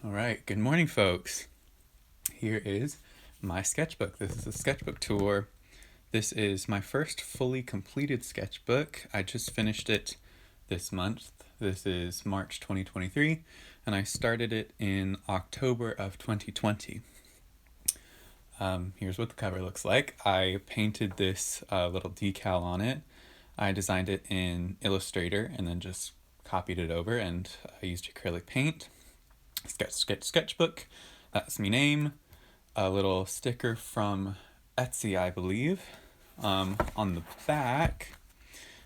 All right, good morning, folks. Here is my sketchbook. This is a sketchbook tour. This is my first fully completed sketchbook. I just finished it this month. This is March 2023, and I started it in October of 2020. Here's what the cover looks like. I painted this little decal on it. I designed it in Illustrator and then just copied it over, and I used acrylic paint. Sketchbook, that's me name. A little sticker from Etsy, I believe. On the back,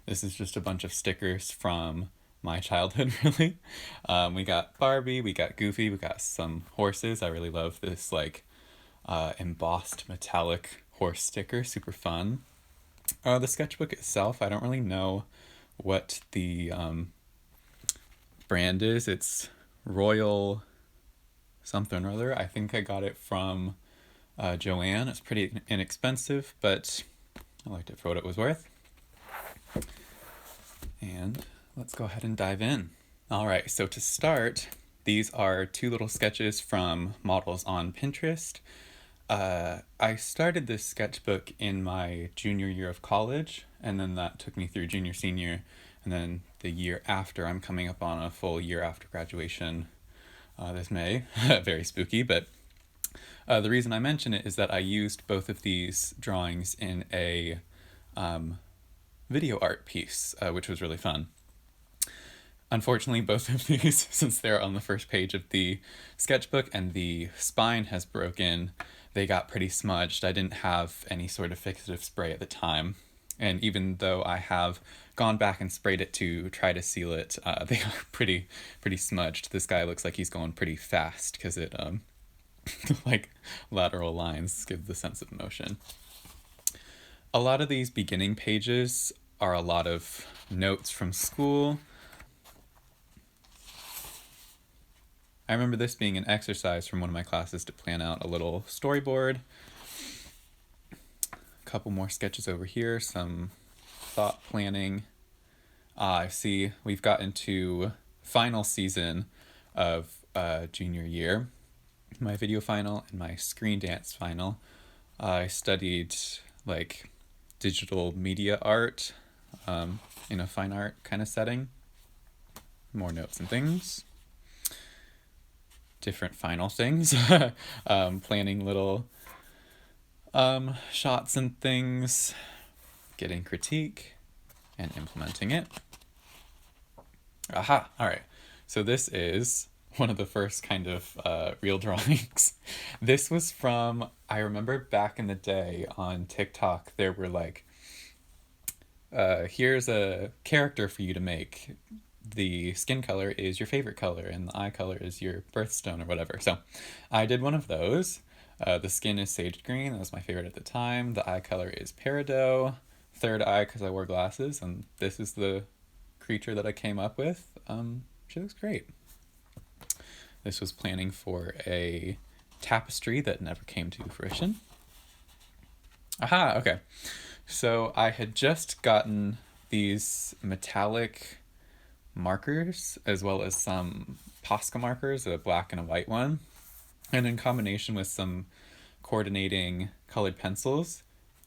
this is just a bunch of stickers from my childhood, really. We got Barbie, we got Goofy, we got some horses. I really love this embossed metallic horse sticker, super fun. The sketchbook itself, I don't really know what the brand is. It's Royal something or other. I think I got it from Joanne. It's pretty inexpensive, but I liked it for what it was worth. And let's go ahead and dive in. All right, so to start, these are two little sketches from models on Pinterest. I started this sketchbook in my junior year of college, and then that took me through junior, senior, and then the year after. I'm coming up on a full year after graduation this May. Very spooky, but the reason I mention it is that I used both of these drawings in a video art piece, which was really fun. Unfortunately, both of these, since they're on the first page of the sketchbook and the spine has broken, they got pretty smudged. I didn't have any sort of fixative spray at the time. And even though I have gone back and sprayed it to try to seal it, they are pretty smudged. This guy looks like he's going pretty fast because it, like lateral lines give the sense of motion. A lot of these beginning pages are a lot of notes from school. I remember this being an exercise from one of my classes to plan out a little storyboard. A couple more sketches over here, some thought planning. I see we've gotten to final season of junior year, my video final and my screen dance final. I studied like digital media art in a fine art kind of setting. More notes and things. Different final things. Planning little shots and things, getting critique, and implementing it. Aha! All right. So this is one of the first kind of real drawings. This was from, I remember back in the day on TikTok, there were like, here's a character for you to make. The skin color is your favorite color and the eye color is your birthstone or whatever. So I did one of those. The skin is sage green. That was my favorite at the time. The eye color is peridot. Third eye because I wore glasses. And this is the creature that I came up with. She looks great. This was planning for a tapestry that never came to fruition. Aha, okay. So I had just gotten these metallic markers as well as some Posca markers, a black and a white one. And in combination with some coordinating colored pencils,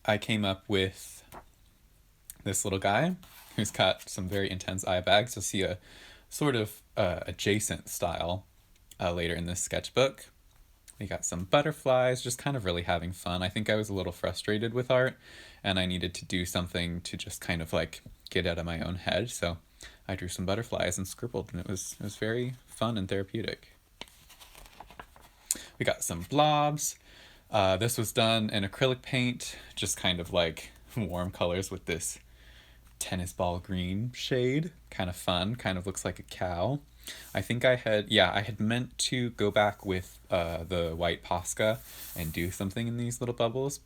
I came up with this little guy who's got some very intense eye bags. You'll see a sort of adjacent style later in this sketchbook. We got some butterflies, just kind of really having fun. I think I was a little frustrated with art and I needed to do something to just kind of like get out of my own head. So I drew some butterflies and scribbled, and it was very fun and therapeutic. We got some blobs. This was done in acrylic paint, just kind of like warm colors with this tennis ball green shade. Kind of fun, kind of looks like a cow. I think I had meant to go back with the white Posca and do something in these little bubbles,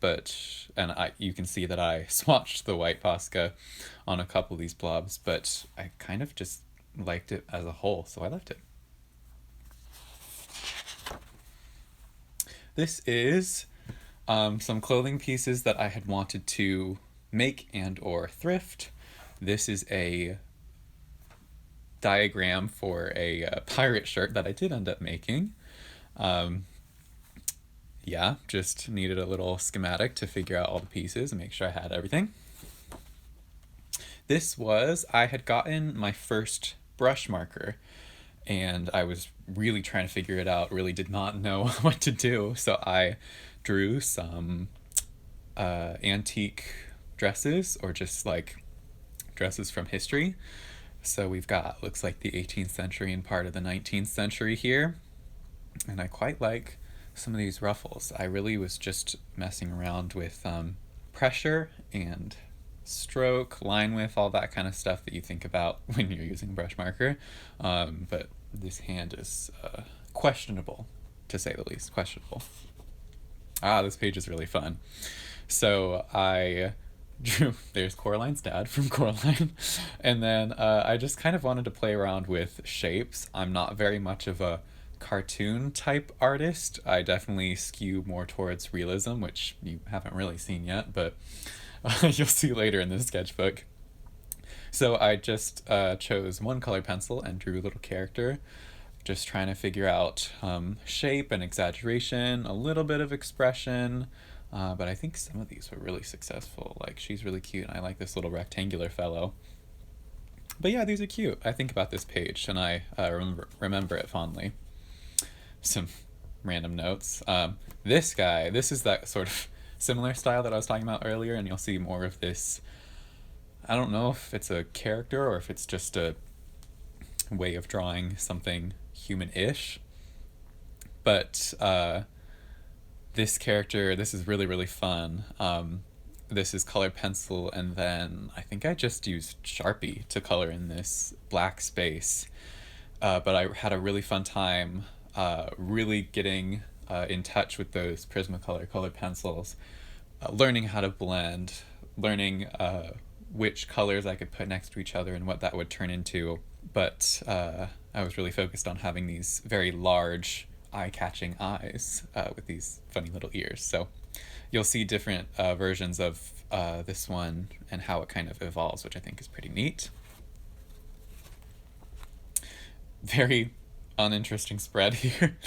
you can see that I swatched the white Posca on a couple of these blobs, but I kind of just liked it as a whole, so I left it. This is some clothing pieces that I had wanted to make and or thrift. This is a diagram for a pirate shirt that I did end up making. Yeah, just needed a little schematic to figure out all the pieces and make sure I had everything. I had gotten my first brush marker and I was really trying to figure it out, really did not know what to do. So I drew some antique dresses or just like dresses from history. So we've got, looks like the 18th century and part of the 19th century here. And I quite like some of these ruffles. I really was just messing around with pressure and stroke, line width, all that kind of stuff that you think about when you're using brush marker. But this hand is questionable, to say the least. Questionable. This page is really fun. So I drew, there's Coraline's dad from Coraline. And then I just kind of wanted to play around with shapes. I'm not very much of a cartoon type artist. I definitely skew more towards realism, which you haven't really seen yet, but you'll see later in this sketchbook. So I just chose one color pencil and drew a little character, just trying to figure out shape and exaggeration, a little bit of expression, but I think some of these were really successful. Like, she's really cute, and I like this little rectangular fellow. But yeah, these are cute. I think about this page, and I remember it fondly. Some random notes. This guy, this is that sort of similar style that I was talking about earlier, and you'll see more of this. I don't know if it's a character or if it's just a way of drawing something human-ish, but this character, this is really, really fun. This is colored pencil, and then I think I just used Sharpie to color in this black space, but I had a really fun time really getting in touch with those Prismacolor colored pencils, learning how to blend, learning which colors I could put next to each other and what that would turn into. But I was really focused on having these very large, eye-catching eyes with these funny little ears. So you'll see different versions of this one and how it kind of evolves, which I think is pretty neat. Very uninteresting spread here.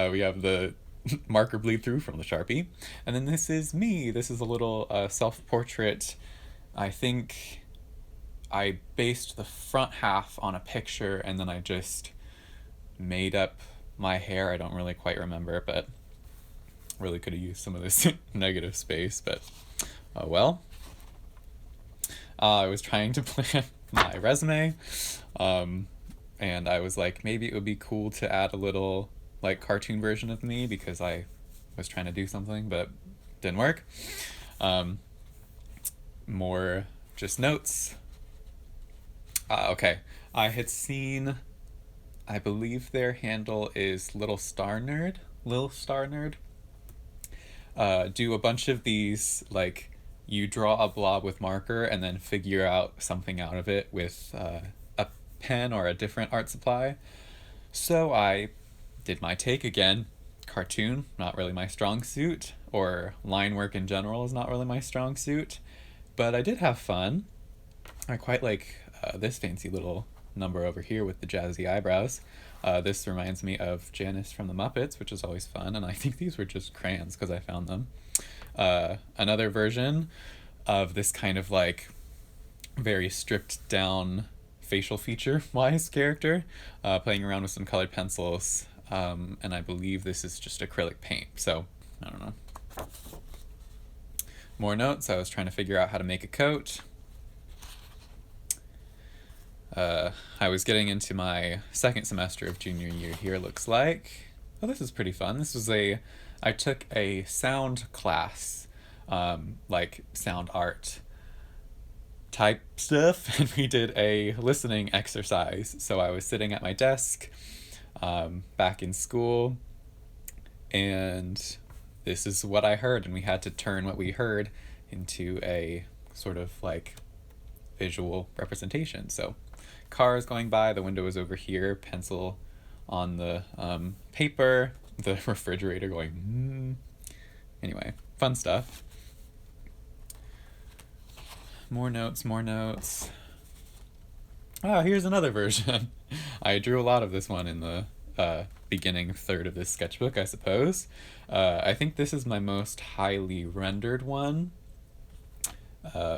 We have the marker bleed through from the Sharpie. And then this is me. This is a little self-portrait. I think I based the front half on a picture and then I just made up my hair. I don't really quite remember, but really could have used some of this negative space, but oh well. I was trying to plan my resume, and I was like, maybe it would be cool to add a little like cartoon version of me because I was trying to do something, but didn't work. More just notes. Okay, I had seen, I believe their handle is Lil Star Nerd, do a bunch of these, like, you draw a blob with marker and then figure out something out of it with a pen or a different art supply. So I did my take again. Cartoon, not really my strong suit, or line work in general is not really my strong suit, but I did have fun. I quite like this fancy little number over here with the jazzy eyebrows. This reminds me of Janice from the Muppets, which is always fun, and I think these were just crayons because I found them. Another version of this kind of like very stripped down facial feature wise character, playing around with some colored pencils, and I believe this is just acrylic paint, so I don't know. More notes. I was trying to figure out how to make a coat. I was getting into my second semester of junior year here, looks like. Oh, this is pretty fun. I took a sound class, like sound art type stuff, and we did a listening exercise. So I was sitting at my desk, back in school, and this is what I heard, and we had to turn what we heard into a sort of like visual representation. So cars going by, the window is over here, pencil on the paper, the refrigerator going Anyway, fun stuff. More notes. Here's another version. I drew a lot of this one in the beginning third of this sketchbook, I suppose. I think this is my most highly rendered one.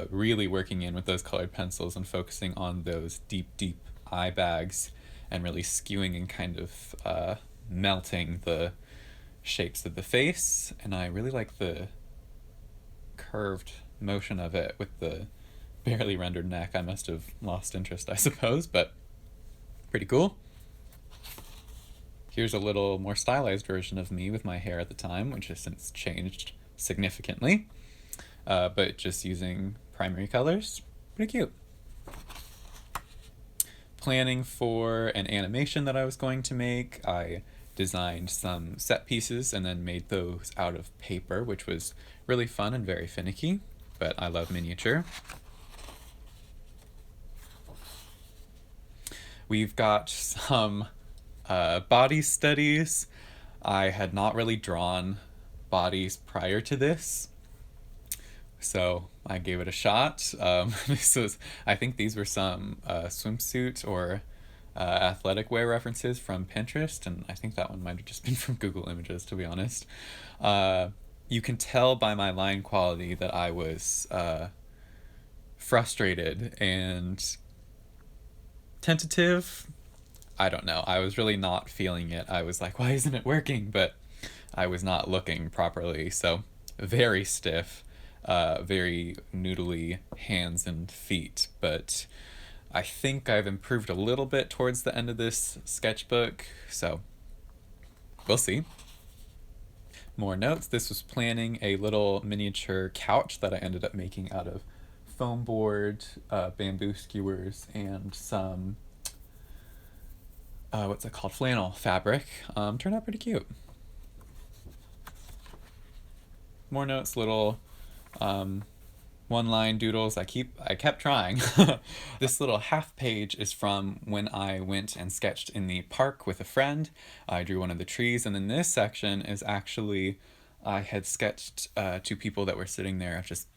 Really working in with those colored pencils and focusing on those deep eye bags and really skewing and kind of melting the shapes of the face. And I really like the curved motion of it with the barely rendered neck. I must have lost interest, I suppose, but pretty cool. Here's a little more stylized version of me with my hair at the time, which has since changed significantly, but just using primary colors. Pretty cute. Planning for an animation that I was going to make, I designed some set pieces and then made those out of paper, which was really fun and very finicky, but I love miniature. We've got some body studies. I had not really drawn bodies prior to this, so I gave it a shot. I think these were some swimsuit or athletic wear references from Pinterest, and I think that one might have just been from Google Images, to be honest. You can tell by my line quality that I was frustrated and tentative. I don't know. I was really not feeling it. I was like, why isn't it working? But I was not looking properly. So very stiff, very noodly hands and feet. But I think I've improved a little bit towards the end of this sketchbook. So we'll see. More notes. This was planning a little miniature couch that I ended up making out of foam board, bamboo skewers, and some what's it called, flannel fabric. Turned out pretty cute. More notes, little one-line doodles. I kept trying. This little half page is from when I went and sketched in the park with a friend. I drew one of the trees, and then this section is actually I had sketched two people that were sitting there just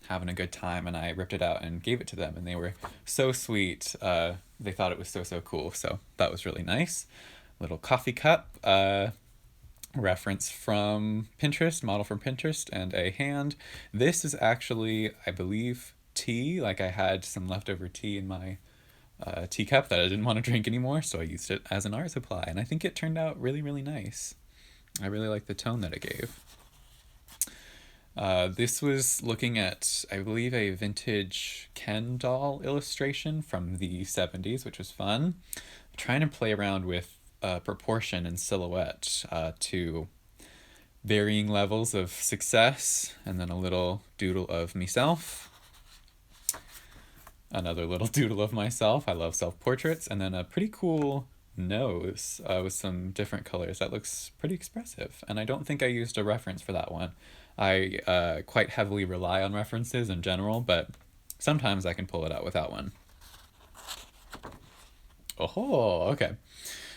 having a good time, and I ripped it out and gave it to them, and they were so sweet. They thought it was so cool, so that was really nice. Little coffee cup reference from Pinterest, model from Pinterest, and a hand. This is actually, I believe, tea. Like, I had some leftover tea in my teacup that I didn't want to drink anymore, so I used it as an art supply, and I think it turned out really nice. I really like the tone that it gave. This was looking at, I believe, a vintage Ken doll illustration from the 70s, which was fun. Trying to play around with proportion and silhouette to varying levels of success, and then a little doodle of myself. Another little doodle of myself. I love self-portraits. And then a pretty cool nose with some different colors that looks pretty expressive. And I don't think I used a reference for that one. I quite heavily rely on references in general, but sometimes I can pull it out without one. Oh, okay.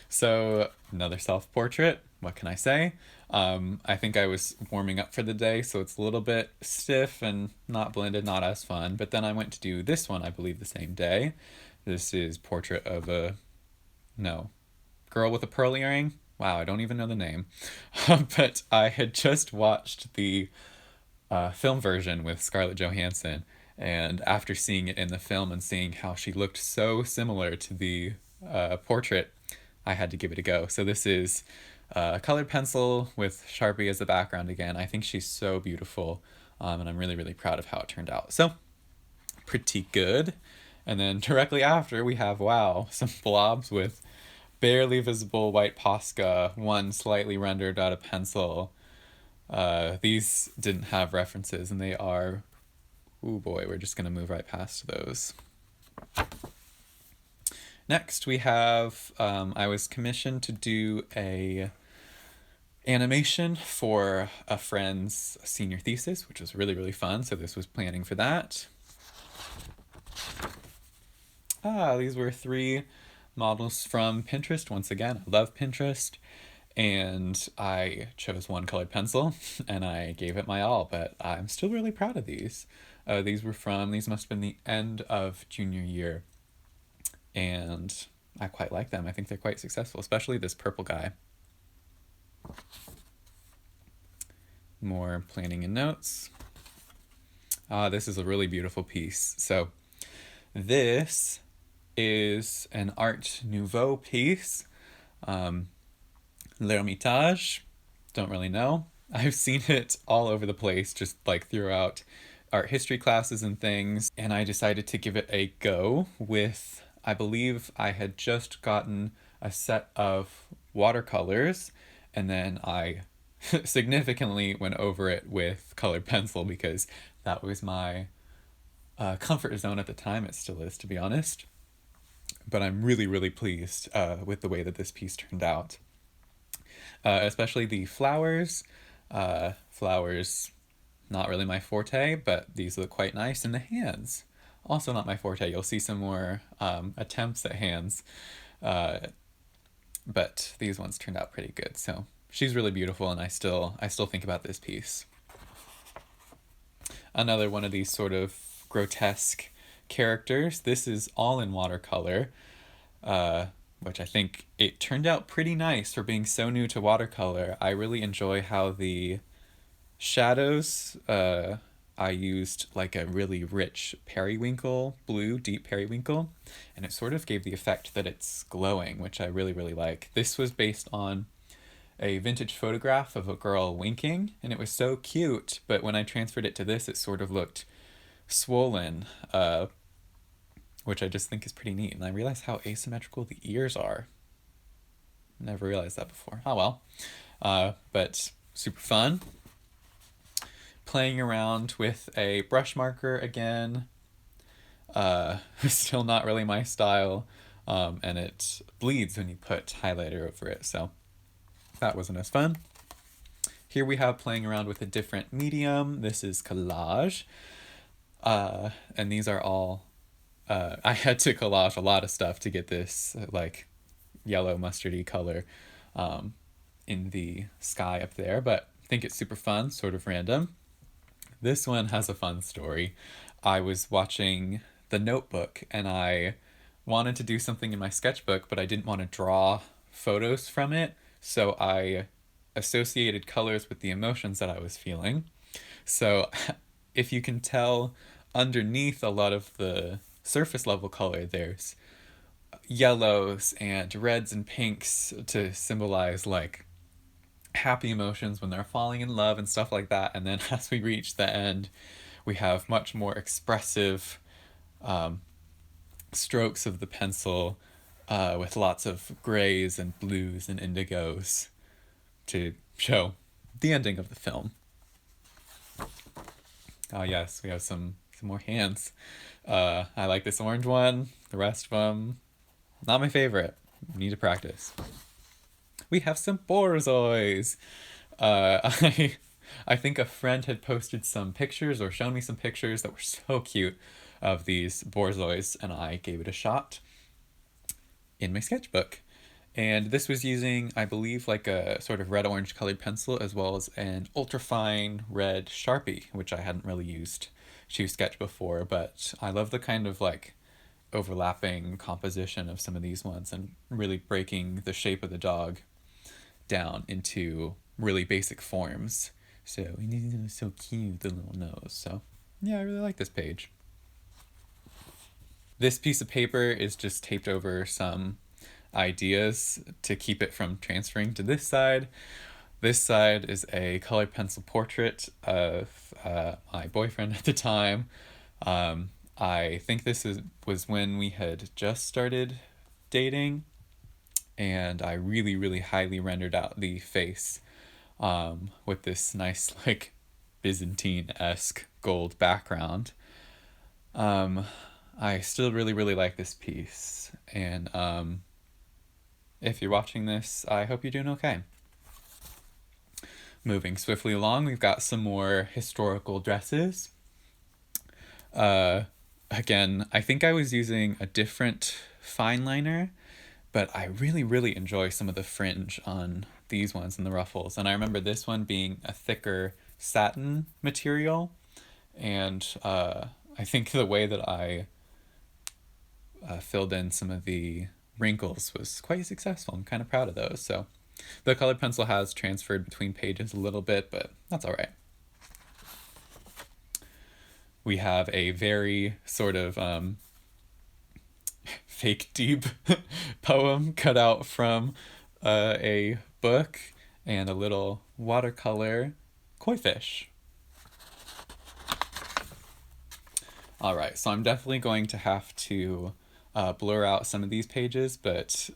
So another self-portrait. What can I say? I think I was warming up for the day, so it's a little bit stiff and not blended, not as fun. But then I went to do this one, I believe, the same day. This is portrait of girl with a pearl earring. Wow, I don't even know the name. But I had just watched the film version with Scarlett Johansson, and after seeing it in the film and seeing how she looked so similar to the portrait, I had to give it a go. So this is a colored pencil with Sharpie as the background again. I think she's so beautiful, and I'm really proud of how it turned out. So, pretty good. And then directly after, we have, wow, some blobs with barely visible white Posca, one slightly rendered out of pencil. These didn't have references, and they are, oh boy, we're just going to move right past those. Next, we have, I was commissioned to do a animation for a friend's senior thesis, which was really fun, so this was planning for that. These were 3 models from Pinterest. Once again, I love Pinterest, and I chose one colored pencil, and I gave it my all, but I'm still really proud of these. These must have been the end of junior year, and I quite like them. I think they're quite successful, especially this purple guy. More planning and notes. This is a really beautiful piece. So this is an Art Nouveau piece. L'Ermitage, don't really know. I've seen it all over the place, just like throughout art history classes and things, and I decided to give it a go with, I believe I had just gotten a set of watercolors, and then I significantly went over it with colored pencil because that was my comfort zone at the time. It still is, to be honest. But I'm really, really pleased with the way that this piece turned out. Especially the flowers. Flowers, not really my forte, but these look quite nice. And the hands, also not my forte. You'll see some more attempts at hands, but these ones turned out pretty good. So she's really beautiful, and I still think about this piece. Another one of these sort of grotesque characters. This is all in watercolor, which I think it turned out pretty nice for being so new to watercolor. I really enjoy how the shadows, I used like a really rich periwinkle blue, deep periwinkle, and it sort of gave the effect that it's glowing, which I really, really like. This was based on a vintage photograph of a girl winking, and it was so cute, but when I transferred it to this, it sort of looked swollen, which I just think is pretty neat. And I realized how asymmetrical the ears are. Never realized that before. Oh well. But super fun. Playing around with a brush marker again. Still not really my style, and it bleeds when you put highlighter over it, so that wasn't as fun. Here we have playing around with a different medium. This is collage, and these are all, I had to collage a lot of stuff to get this like yellow mustardy color in the sky up there, but I think it's super fun, sort of random. This one has a fun story. I was watching The Notebook, and I wanted to do something in my sketchbook, but I didn't want to draw photos from it, so I associated colors with the emotions that I was feeling. So if you can tell, underneath a lot of the surface level color, there's yellows and reds and pinks to symbolize like happy emotions when they're falling in love and stuff like that. And then as we reach the end, we have much more expressive strokes of the pencil, with lots of grays and blues and indigos to show the ending of the film. Ah, yes, we have some more hands. I like this orange one. The rest of them, not my favorite. Need to practice. We have some borzois. I think a friend had posted some pictures or shown me some pictures that were so cute of these borzois, and I gave it a shot in my sketchbook. And this was using, I believe, like a sort of red-orange colored pencil, as well as an ultra-fine red Sharpie, which I hadn't really used to sketch before, but I love the kind of like overlapping composition of some of these ones and really breaking the shape of the dog down into really basic forms. So it was so cute, the little nose. So yeah, I really like this page. This piece of paper is just taped over some ideas to keep it from transferring to this side. This side is a colored pencil portrait of my boyfriend at the time. I think was when we had just started dating, and I really, really highly rendered out the face with this nice, like, Byzantine-esque gold background. I still really, really like this piece, and if you're watching this, I hope you're doing okay. Moving swiftly along, we've got some more historical dresses. Again, I think I was using a different fine liner, but I really, really enjoy some of the fringe on these ones and the ruffles. And I remember this one being a thicker satin material, and I think the way that I filled in some of the wrinkles was quite successful. I'm kind of proud of those. So the colored pencil has transferred between pages a little bit, but that's all right. We have a very sort of fake deep poem cut out from a book and a little watercolor koi fish. All right, so I'm definitely going to have to blur out some of these pages, but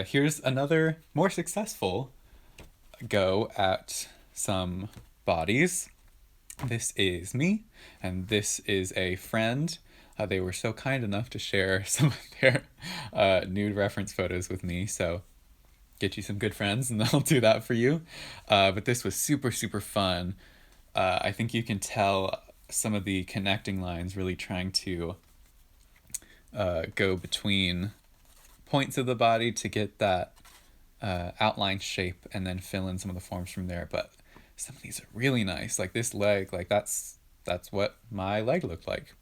here's another more successful go at some bodies. This is me, and this is a friend. They were so kind enough to share some of their nude reference photos with me, so get you some good friends and they'll do that for you. But this was super, super fun. I think you can tell some of the connecting lines really trying to go between points of the body to get that outline shape and then fill in some of the forms from there. But some of these are really nice. Like this leg, like that's what my leg looked like.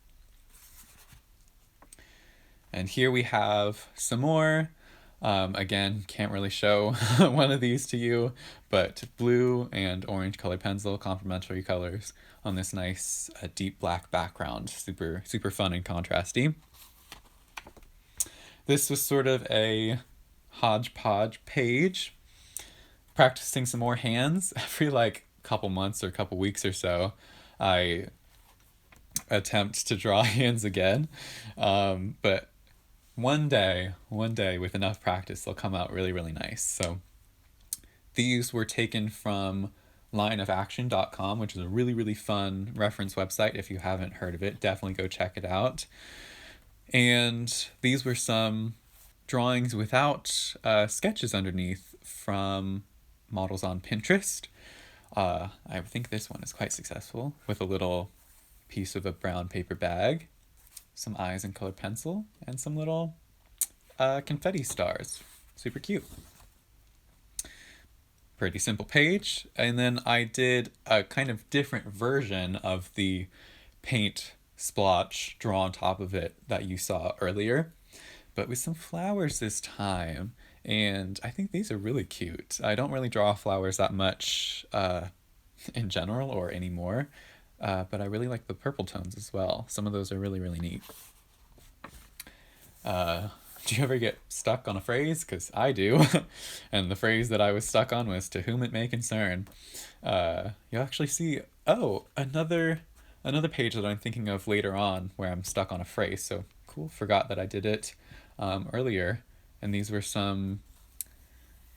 And here we have some more. Again, can't really show one of these to you, but blue and orange colored pencil, complementary colors on this nice deep black background. Super, super fun and contrasty. This was sort of a hodgepodge page. Practicing some more hands every like couple months or couple weeks or so. I attempt to draw hands again, but one day with enough practice they'll come out really, really nice. So these were taken from lineofaction.com, which is a really, really fun reference website. If you haven't heard of it, definitely go check it out. And these were some drawings without sketches underneath from models on Pinterest. I think this one is quite successful with a little piece of a brown paper bag, some eyes in colored pencil, and some little confetti stars. Super cute. Pretty simple page. And then I did a kind of different version of the paint splotch draw on top of it that you saw earlier, but with some flowers this time. And I think these are really cute. I don't really draw flowers that much in general or anymore, but I really like the purple tones as well. Some of those are really, really neat. Do you ever get stuck on a phrase? Because I do. And the phrase that I was stuck on was "to whom it may concern." You'll actually see, another page that I'm thinking of later on where I'm stuck on a phrase. So cool, forgot that I did it earlier. And these were some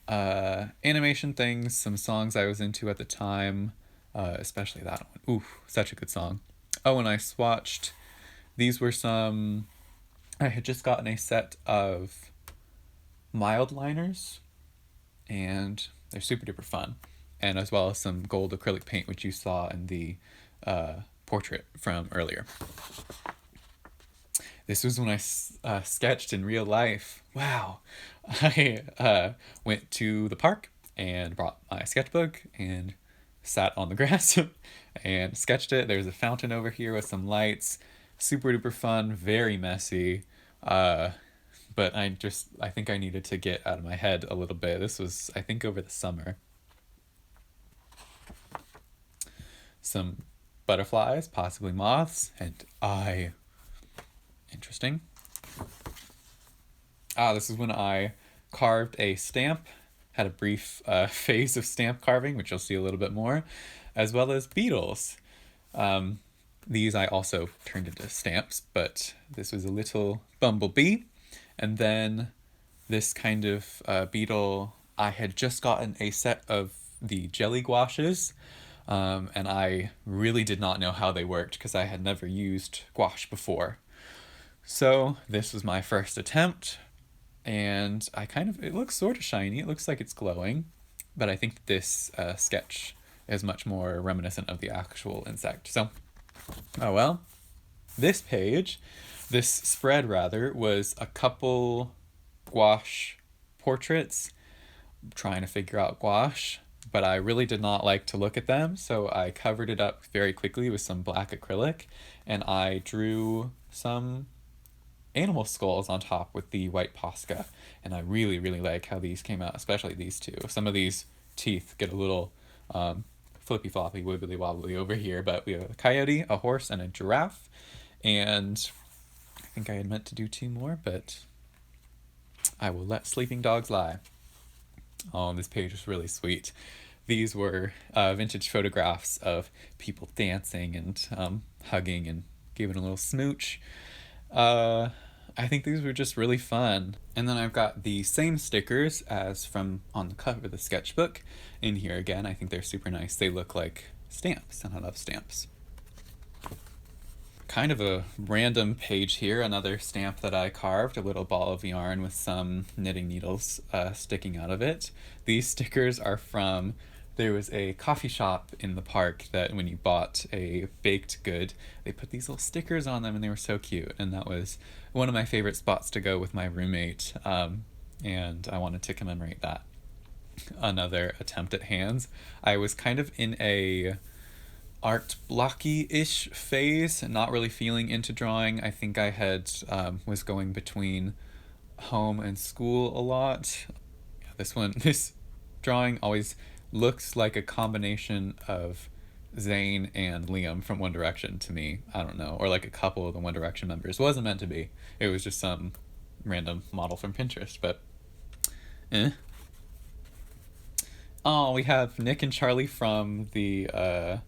animation things, some songs I was into at the time, especially that one. Ooh, such a good song. Oh, and I swatched. These were some. I had just gotten a set of mild liners, and they're super duper fun. And as well as some gold acrylic paint, which you saw in the portrait from earlier. This was when I sketched in real life. Wow. I went to the park and brought my sketchbook and sat on the grass and sketched it. There's a fountain over here with some lights. Super duper fun, very messy. But I think I needed to get out of my head a little bit. This was, I think, over the summer. Some butterflies, possibly moths, and interesting. This is when I carved a stamp, had a brief phase of stamp carving, which you'll see a little bit more, as well as beetles. These I also turned into stamps, but this was a little bumblebee. And then this kind of beetle, I had just gotten a set of the jelly gouaches, and I really did not know how they worked because I had never used gouache before. So this was my first attempt, and it looks sort of shiny. It looks like it's glowing, but I think this sketch is much more reminiscent of the actual insect. So, oh well. This spread rather, was a couple gouache portraits, trying to figure out gouache, but I really did not like to look at them, so I covered it up very quickly with some black acrylic, and I drew some animal skulls on top with the white Posca. And I really, really like how these came out, especially these two. Some of these teeth get a little flippy floppy, wibbly wobbly over here, but we have a coyote, a horse, and a giraffe. And I think I had meant to do two more, but I will let sleeping dogs lie. Oh, this page was really sweet. These were vintage photographs of people dancing and hugging and giving a little smooch. I think these were just really fun. And then I've got the same stickers as from on the cover of the sketchbook in here again. I think they're super nice. They look like stamps, and I love stamps. Kind of a random page here, another stamp that I carved, a little ball of yarn with some knitting needles sticking out of it. These stickers are from, there was a coffee shop in the park that when you bought a baked good, they put these little stickers on them and they were so cute. And that was one of my favorite spots to go with my roommate, and I wanted to commemorate that. Another attempt at hands. I was kind of in a art blocky-ish phase, not really feeling into drawing. I think I had was going between home and school a lot. This drawing always looks like a combination of Zayn and Liam from One Direction to me. I don't know, or like a couple of the One Direction members. It wasn't meant to be. It was just some random model from Pinterest, but Oh, we have Nick and Charlie from the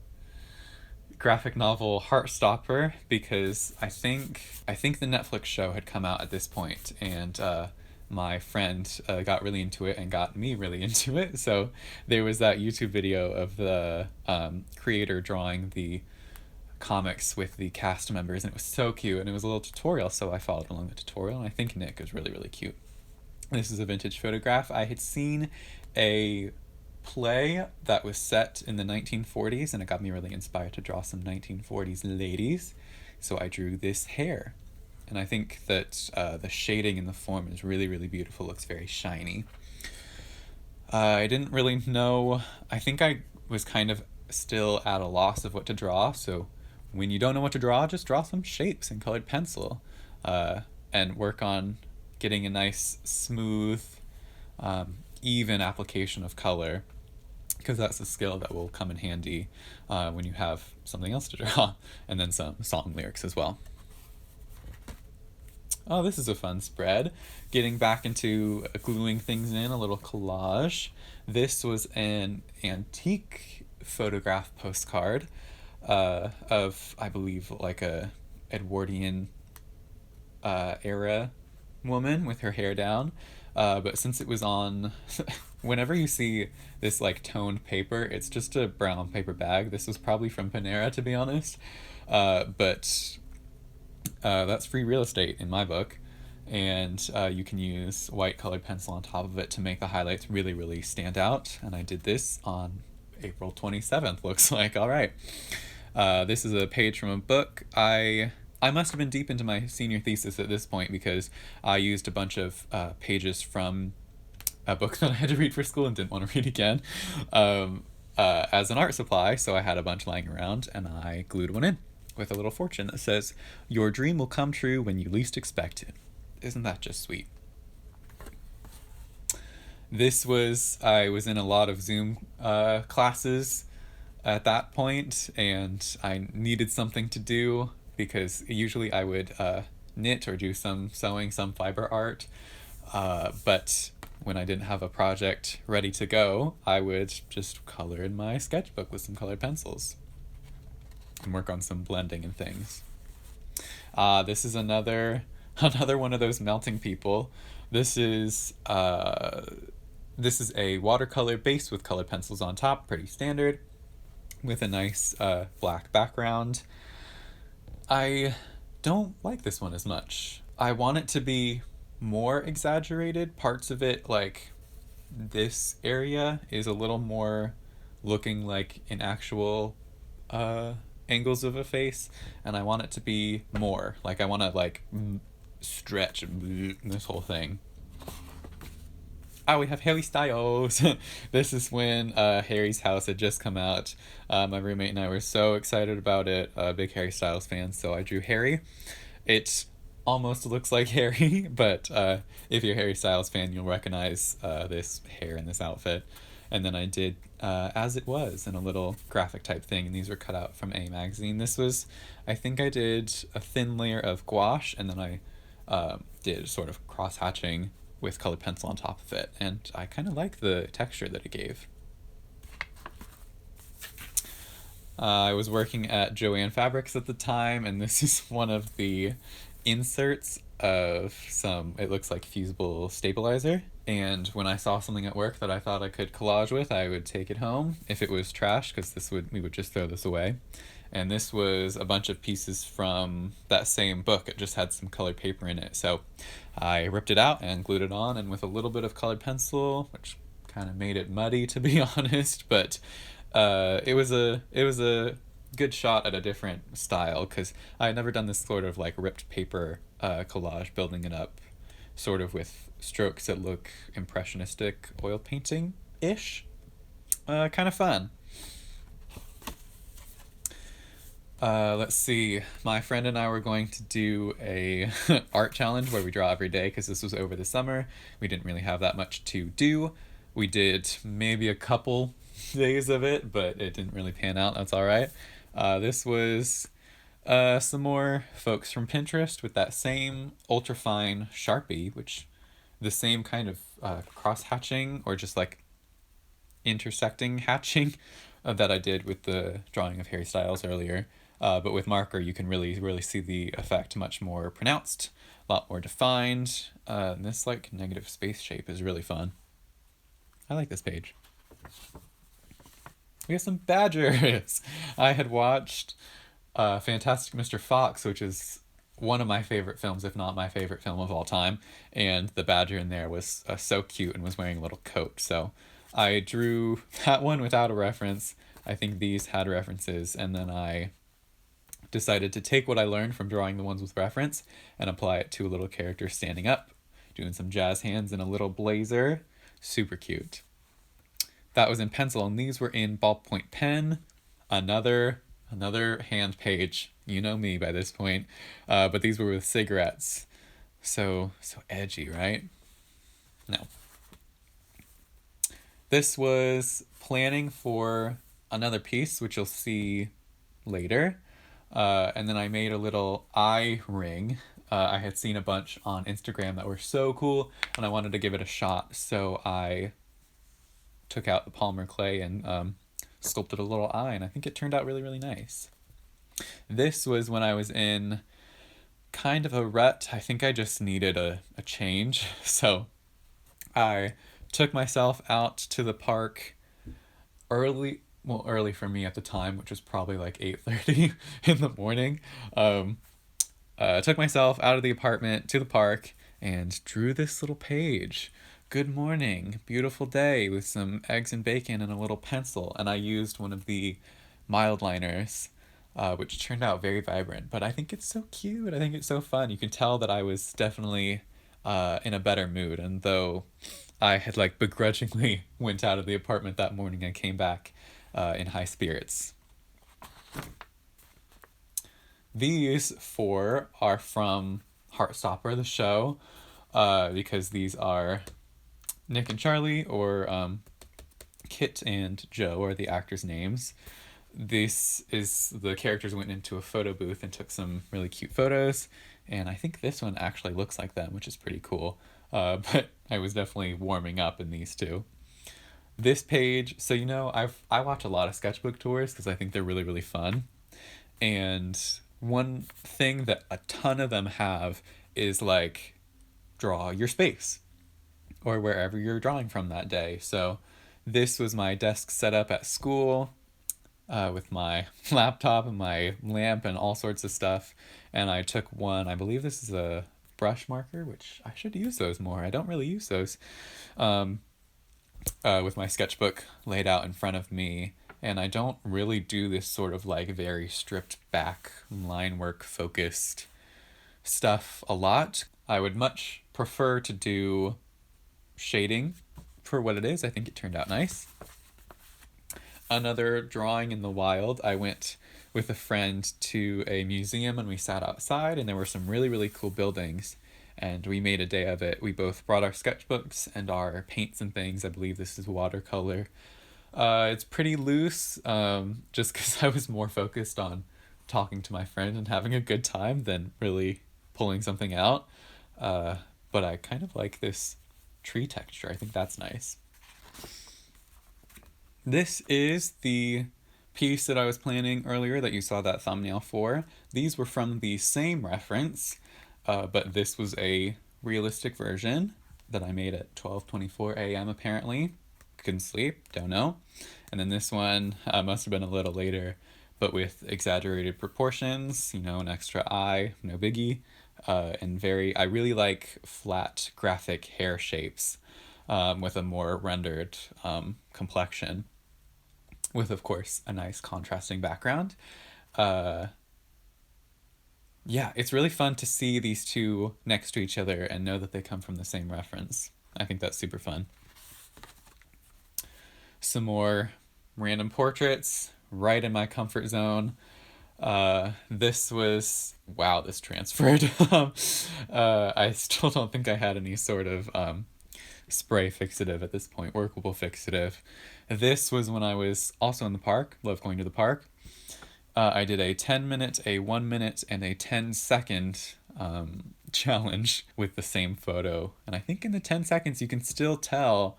graphic novel Heartstopper, because I think the Netflix show had come out at this point, and my friend got really into it and got me really into it. So there was that YouTube video of the creator drawing the comics with the cast members, and it was so cute, and it was a little tutorial, so I followed along the tutorial, and I think Nick is really, really cute. This is a vintage photograph. I had seen a play that was set in the 1940s, and it got me really inspired to draw some 1940s ladies, so I drew this hair. And I think that the shading and the form is really, really beautiful. Looks very shiny. I didn't really know. I think I was kind of still at a loss of what to draw, so when you don't know what to draw, just draw some shapes in colored pencil, and work on getting a nice, smooth, even application of color, because that's a skill that will come in handy when you have something else to draw, and then some song lyrics as well. Oh, this is a fun spread. Getting back into gluing things in, a little collage. This was an antique photograph postcard of, I believe, like a Edwardian era woman with her hair down. But since it was on, whenever you see this like toned paper, it's just a brown paper bag. This was probably from Panera, to be honest. But that's free real estate in my book, and you can use white colored pencil on top of it to make the highlights really, really stand out. And I did this on April 27th, looks like. All right. This is a page from a book. I must have been deep into my senior thesis at this point, because I used a bunch of pages from a book that I had to read for school and didn't want to read again as an art supply, so I had a bunch lying around, and I glued one in with a little fortune that says, "Your dream will come true when you least expect it." Isn't that just sweet? I was in a lot of Zoom classes at that point, and I needed something to do, because usually I would knit or do some sewing, some fiber art, but when I didn't have a project ready to go, I would just color in my sketchbook with some colored pencils and work on some blending and things. This is another one of those melting people. This is a watercolor base with colored pencils on top, pretty standard, with a nice black background. I don't like this one as much. I want it to be more exaggerated. Parts of it, like this area, is a little more looking like an actual angles of a face, and I want it to be more like, I want to like stretch this whole thing. We have Harry Styles. This is when Harry's House had just come out. My roommate and I were so excited about it. Big Harry Styles fans, so I drew Harry. It almost looks like Harry, but if you're a Harry Styles fan, you'll recognize this hair in this outfit. And then I did As It Was in a little graphic type thing, and these were cut out from A Magazine. This was, I think I did a thin layer of gouache, and then I did sort of cross hatching with colored pencil on top of it, and I kind of like the texture that it gave. I was working at Joann Fabrics at the time, and this is one of the inserts of some, it looks like fusible stabilizer. And when I saw something at work that I thought I could collage with, I would take it home if it was trash, because we would just throw this away. And this was a bunch of pieces from that same book. It just had some colored paper in it. So I ripped it out and glued it on, and with a little bit of colored pencil, which kind of made it muddy to be honest, but it was a good shot at a different style, because I had never done this sort of like ripped paper collage, building it up sort of with strokes that look impressionistic oil painting ish. Kind of fun. Let's see. My friend and I were going to do a art challenge where we draw every day, because this was over the summer. We didn't really have that much to do. We did maybe a couple days of it, but it didn't really pan out. That's all right. This was some more folks from Pinterest with that same ultrafine Sharpie, which the same kind of cross hatching or just like intersecting hatching that I did with the drawing of Harry Styles earlier. But with marker, you can really see the effect much more pronounced, a lot more defined. And this like negative space shape is really fun. I like this page. We have some badgers. I had watched Fantastic Mr. Fox, which is one of my favorite films, if not my favorite film of all time. And the badger in there was so cute and was wearing a little coat. So I drew that one without a reference. I think these had references. And then I decided to take what I learned from drawing the ones with reference and apply it to a little character standing up, doing some jazz hands in a little blazer. Super cute. That was in pencil, and these were in ballpoint pen. Another hand page. You know me by this point. But these were with cigarettes. So edgy, right? No. This was planning for another piece, which you'll see later. And then I made a little eye ring. I had seen a bunch on Instagram that were so cool, and I wanted to give it a shot. So I took out the polymer clay and sculpted a little eye, and I think it turned out really nice. This was when I was in kind of a rut. I think I just needed a change. So I took myself out to the park early for me at the time, which was probably like 8:30 in the morning. Took myself out of the apartment to the park and drew this little page. Good morning, beautiful day, with some eggs and bacon and a little pencil. And I used one of the mild liners, which turned out very vibrant. But I think it's so cute. I think it's so fun. You can tell that I was definitely in a better mood. And though I had like begrudgingly went out of the apartment that morning, I came back in high spirits. These four are from Heartstopper, the show, because these are Nick and Charlie, or Kit and Joe are the actors' names. This is the characters went into a photo booth and took some really cute photos, and I think this one actually looks like them, which is pretty cool. But I was definitely warming up in these two. This page, so I watch a lot of sketchbook tours because I think they're really fun. And one thing that a ton of them have is like draw your space or wherever you're drawing from that day. So this was my desk setup at school with my laptop and my lamp and all sorts of stuff. And I took one, I believe this is a brush marker, which I should use those more. I don't really use those. With my sketchbook laid out in front of me. And I don't really do this sort of like very stripped back line work focused stuff a lot. I would much prefer to do shading for what it is. I think it turned out nice. Another drawing in the wild, I went with a friend to a museum, and we sat outside, and there were some really, really cool buildings. And we made a day of it. We both brought our sketchbooks and our paints and things. I believe this is watercolor. It's pretty loose, just because I was more focused on talking to my friend and having a good time than really pulling something out. Uh, but I kind of like this tree texture. I think that's nice. This is the piece that I was planning earlier that you saw that thumbnail for. These were from the same reference, but this was a realistic version that I made at 12:24 a.m. apparently. Couldn't sleep, don't know. And then this one must have been a little later, but with exaggerated proportions, an extra eye, no biggie, and I really like flat graphic hair shapes with a more rendered complexion, with, of course, a nice contrasting background. Uh, yeah, it's really fun to see these two next to each other and know that they come from the same reference. I think that's super fun. Some more random portraits, right in my comfort zone. This was, wow, this transferred. I still don't think I had any sort of spray fixative at this point, workable fixative. This was when I was also in the park, love going to the park. I did a 10-minute, a 1-minute, and a 10-second challenge with the same photo. And I think in the 10 seconds you can still tell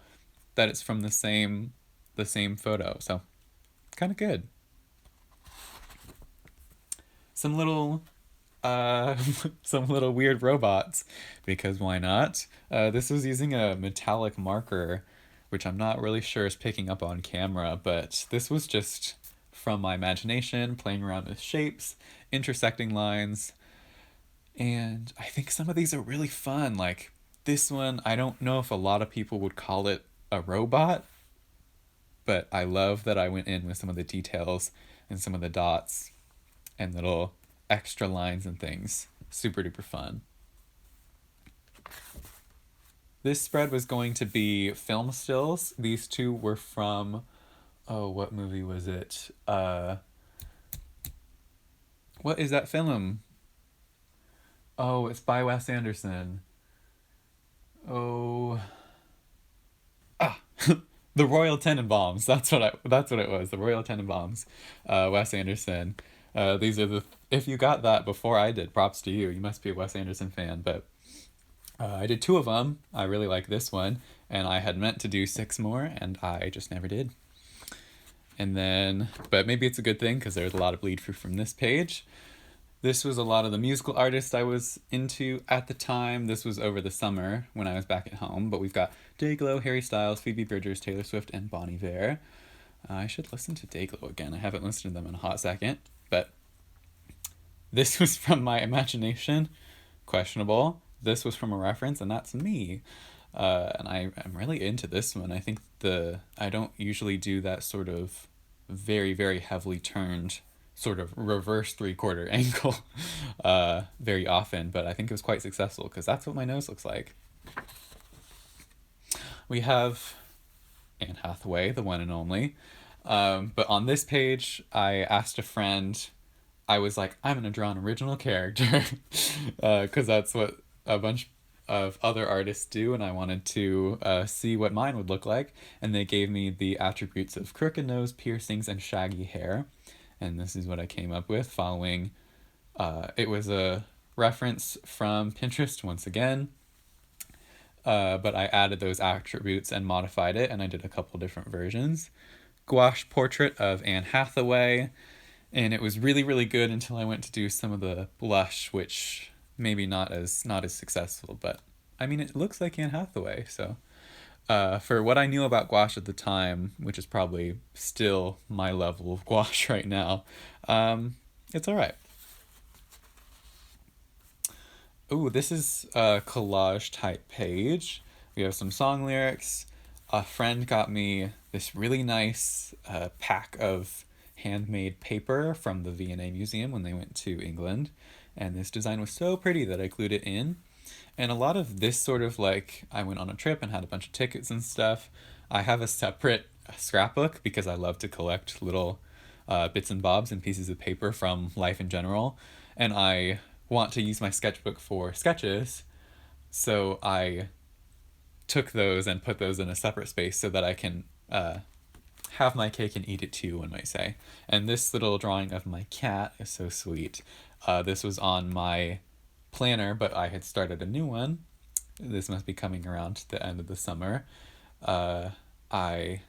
that it's from the same photo. So kind of good. Some little some little weird robots, because why not? This was using a metallic marker, which I'm not really sure is picking up on camera, but this was just from my imagination, playing around with shapes, intersecting lines, and I think some of these are really fun. Like this one, I don't know if a lot of people would call it a robot, but I love that I went in with some of the details and some of the dots and little extra lines and things. Super duper fun. This spread was going to be film stills. These two were from, oh, what movie was it? What is that film? Oh, it's by Wes Anderson. Oh, ah, the Royal Tenenbaums. That's what it was. The Royal Tenenbaums. Wes Anderson. These are if you got that before I did, props to you. You must be a Wes Anderson fan. But I did 2 of them. I really like this one, and I had meant to do 6 more, and I just never did. And then, but maybe it's a good thing because there's a lot of bleed through from this page. This was a lot of the musical artists I was into at the time. This was over the summer when I was back at home. But we've got Dayglow, Harry Styles, Phoebe Bridgers, Taylor Swift, and Bon Iver. I should listen to Dayglow again. I haven't listened to them in a hot second. But this was from my imagination. Questionable. This was from a reference, and that's me. And I'm really into this one. I think I don't usually do that sort of very, very heavily turned sort of reverse 3/4 angle very often, but I think it was quite successful because that's what my nose looks like. We have Anne Hathaway, the one and only. But on this page, I asked a friend, I was like, I'm going to draw an original character because that's what a bunch of other artists do, and I wanted to see what mine would look like. And they gave me the attributes of crooked nose, piercings, and shaggy hair. And this is what I came up with following. It was a reference from Pinterest once again. But I added those attributes and modified it, and I did a couple different versions. Gouache portrait of Anne Hathaway, and it was really, really good until I went to do some of the blush, which maybe not as successful, but I mean, it looks like Anne Hathaway, so for what I knew about gouache at the time, which is probably still my level of gouache right now, it's all right. Ooh, this is a collage type page. We have some song lyrics. A friend got me this really nice pack of handmade paper from the V&A Museum when they went to England. And this design was so pretty that I glued it in. And a lot of this sort of like, I went on a trip and had a bunch of tickets and stuff. I have a separate scrapbook because I love to collect little bits and bobs and pieces of paper from life in general, and I want to use my sketchbook for sketches, so I took those and put those in a separate space so that I can have my cake and eat it too, one might say. And this little drawing of my cat is so sweet. This was on my planner, but I had started a new one. This must be coming around to the end of the summer. I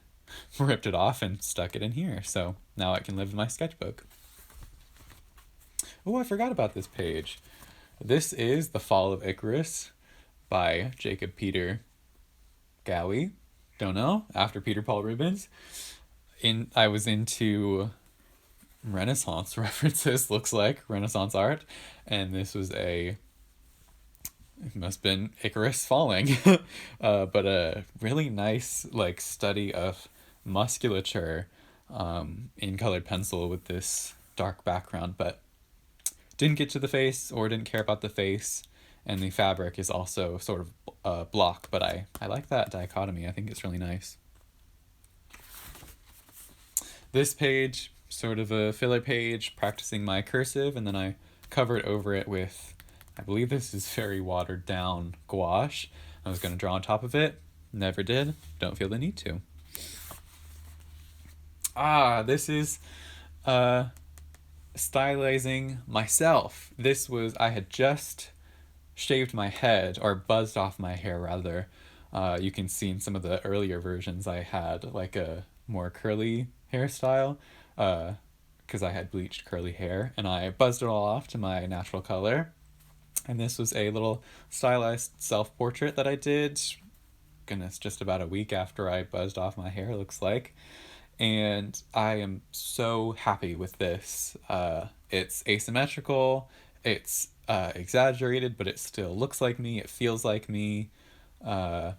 ripped it off and stuck it in here, so now it can live in my sketchbook. Oh, I forgot about this page. This is The Fall of Icarus by Jacob Peter Gowie. Don't know, after Peter Paul Rubens. I was into Renaissance references, looks like Renaissance art, and this was it must have been Icarus falling, but a really nice like study of musculature in colored pencil with this dark background, but didn't get to the face or didn't care about the face, and the fabric is also sort of block, but I like that dichotomy. I think it's really nice. This page, sort of a filler page, practicing my cursive, and then I covered over it with, I believe this is very watered down gouache. I was going to draw on top of it, never did, don't feel the need to. This is stylizing myself. I had just shaved my head, or buzzed off my hair rather. You can see in some of the earlier versions I had like a more curly hairstyle, because I had bleached curly hair, and I buzzed it all off to my natural color. And this was a little stylized self-portrait that I did, goodness, just about a week after I buzzed off my hair, looks like. And I am so happy with this. It's asymmetrical, it's exaggerated, but it still looks like me, it feels like me. I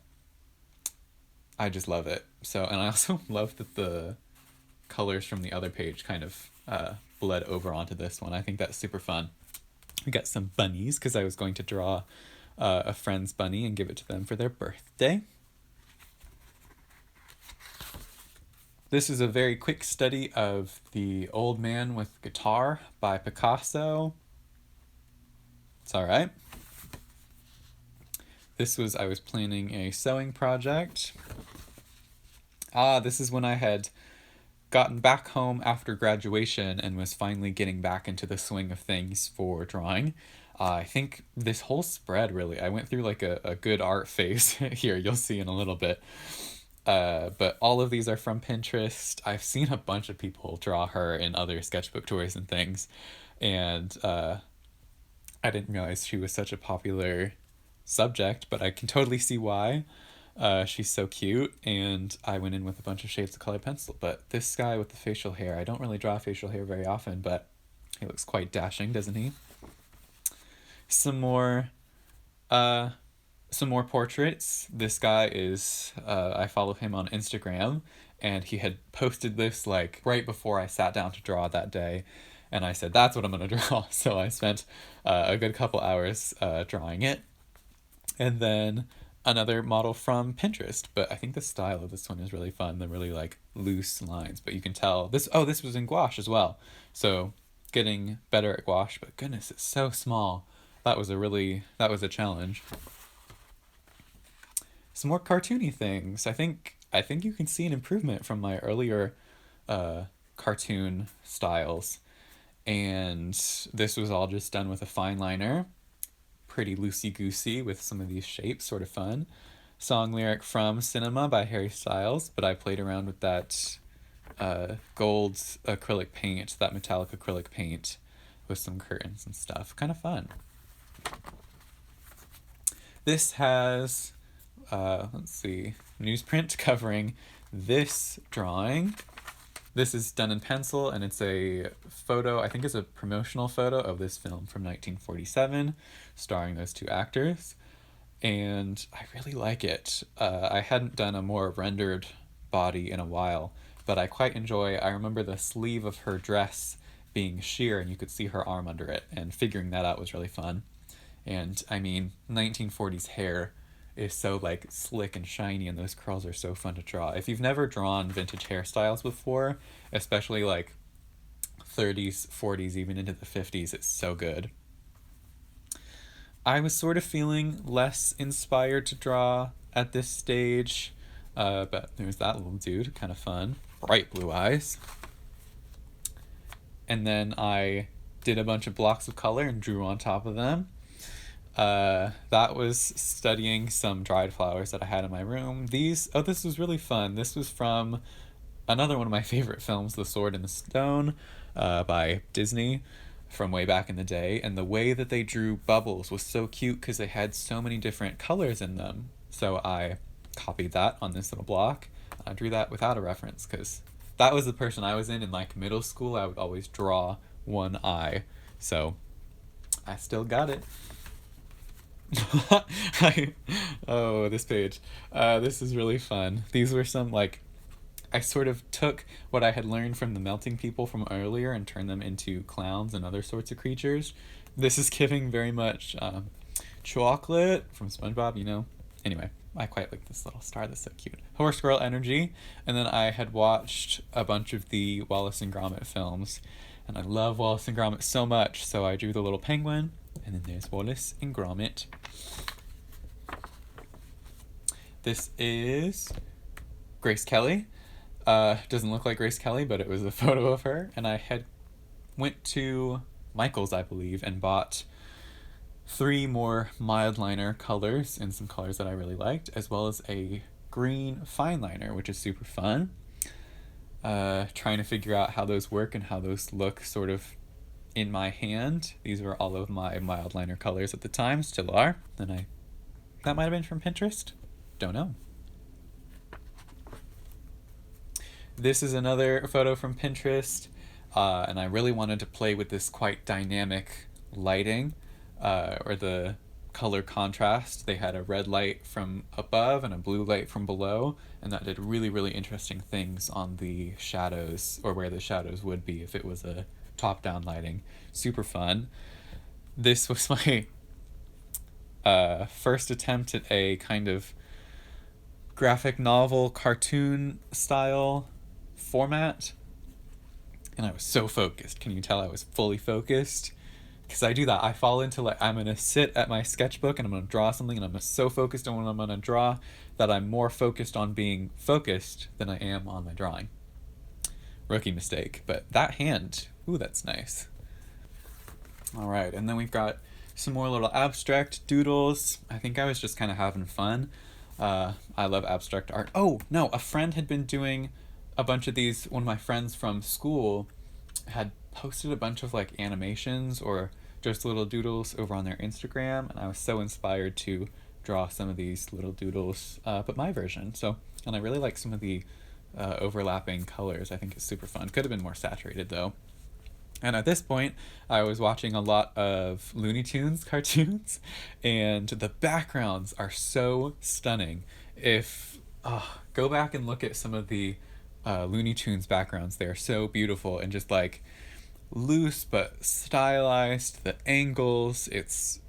just love it. So, and I also love that the colors from the other page kind of bled over onto this one. I think that's super fun. We got some bunnies because I was going to draw a friend's bunny and give it to them for their birthday. This is a very quick study of The Old Man with Guitar by Picasso. It's all right. I was planning a sewing project. This is when I had gotten back home after graduation and was finally getting back into the swing of things for drawing. I think this whole spread, really, I went through like a good art phase here, you'll see in a little bit. But all of these are from Pinterest. I've seen a bunch of people draw her in other sketchbook tours and things, and I didn't realize she was such a popular subject, but I can totally see why. She's so cute, and I went in with a bunch of shades of colored pencil. But this guy with the facial hair, I don't really draw facial hair very often, but he looks quite dashing, doesn't he? Some more portraits. This guy is, I follow him on Instagram, and he had posted this like right before I sat down to draw that day, and I said, that's what I'm gonna draw. So I spent a good couple hours drawing it. And then another model from Pinterest, but I think the style of this one is really fun. They're really like loose lines, but you can tell this was in gouache as well. So getting better at gouache, but goodness, it's so small. That was a challenge. Some more cartoony things. I think you can see an improvement from my earlier cartoon styles. And this was all just done with a fine liner. Pretty loosey-goosey with some of these shapes, sort of fun. Song lyric from Cinema by Harry Styles, but I played around with that gold acrylic paint, that metallic acrylic paint with some curtains and stuff. Kind of fun. This has, let's see, newsprint covering this drawing. This is done in pencil, and it's a photo, I think it's a promotional photo of this film from 1947, starring those two actors, and I really like it. I hadn't done a more rendered body in a while, but I quite enjoy, I remember the sleeve of her dress being sheer, and you could see her arm under it, and figuring that out was really fun. And, I mean, 1940s hair is so like slick and shiny, and those curls are so fun to draw. If you've never drawn vintage hairstyles before, especially like 30s, 40s, even into the 50s. It's so good. I was sort of feeling less inspired to draw at this stage, but there's that little dude, kind of fun. Bright blue eyes. And then I did a bunch of blocks of color and drew on top of them. That was studying some dried flowers that I had in my room. This was really fun. This was from another one of my favorite films, The Sword and the Stone, by Disney from way back in the day. And the way that they drew bubbles was so cute because they had so many different colors in them. So I copied that on this little block. I drew that without a reference because that was the person I was in like middle school. I would always draw one eye. So I still got it. Oh, this page. This is really fun. These were some, like, I sort of took what I had learned from the melting people from earlier and turned them into clowns and other sorts of creatures. This is giving very much chocolate from SpongeBob, you know? Anyway, I quite like this little star. That's so cute. Horse Squirrel energy. And then I had watched a bunch of the Wallace and Gromit films. And I love Wallace and Gromit so much, so I drew the little penguin. And then there's Wallace and Gromit. This is Grace Kelly. Doesn't look like Grace Kelly, but it was a photo of her. And I had went to Michael's, I believe, and bought 3 more mild liner colors and some colors that I really liked, as well as a green fine liner, which is super fun. Trying to figure out how those work and how those look sort of in my hand. These were all of my mild liner colors at the time, still are. That might have been from Pinterest. Don't know. This is another photo from Pinterest, and I really wanted to play with this quite dynamic lighting, or the color contrast. They had a red light from above and a blue light from below, and that did really, really interesting things on the shadows, or where the shadows would be if it was a top-down lighting. Super fun. This was my first attempt at a kind of graphic novel cartoon style format, and I was so focused. Can you tell I was fully focused? Because I do that. I fall into, like, I'm gonna sit at my sketchbook and I'm gonna draw something, and I'm so focused on what I'm gonna draw that I'm more focused on being focused than I am on my drawing. Rookie mistake, but that hand, ooh, that's nice. All right, and then we've got some more little abstract doodles. I think I was just kind of having fun. I love abstract art. Oh, no, a friend had been doing a bunch of these. One of my friends from school had posted a bunch of, like, animations or just little doodles over on their Instagram, and I was so inspired to draw some of these little doodles, but my version. And I really like some of the overlapping colors. I think it's super fun. Could have been more saturated, though. And at this point, I was watching a lot of Looney Tunes cartoons, and the backgrounds are so stunning. Go back and look at some of the Looney Tunes backgrounds. They are so beautiful and just, like, loose but stylized. The angles, it's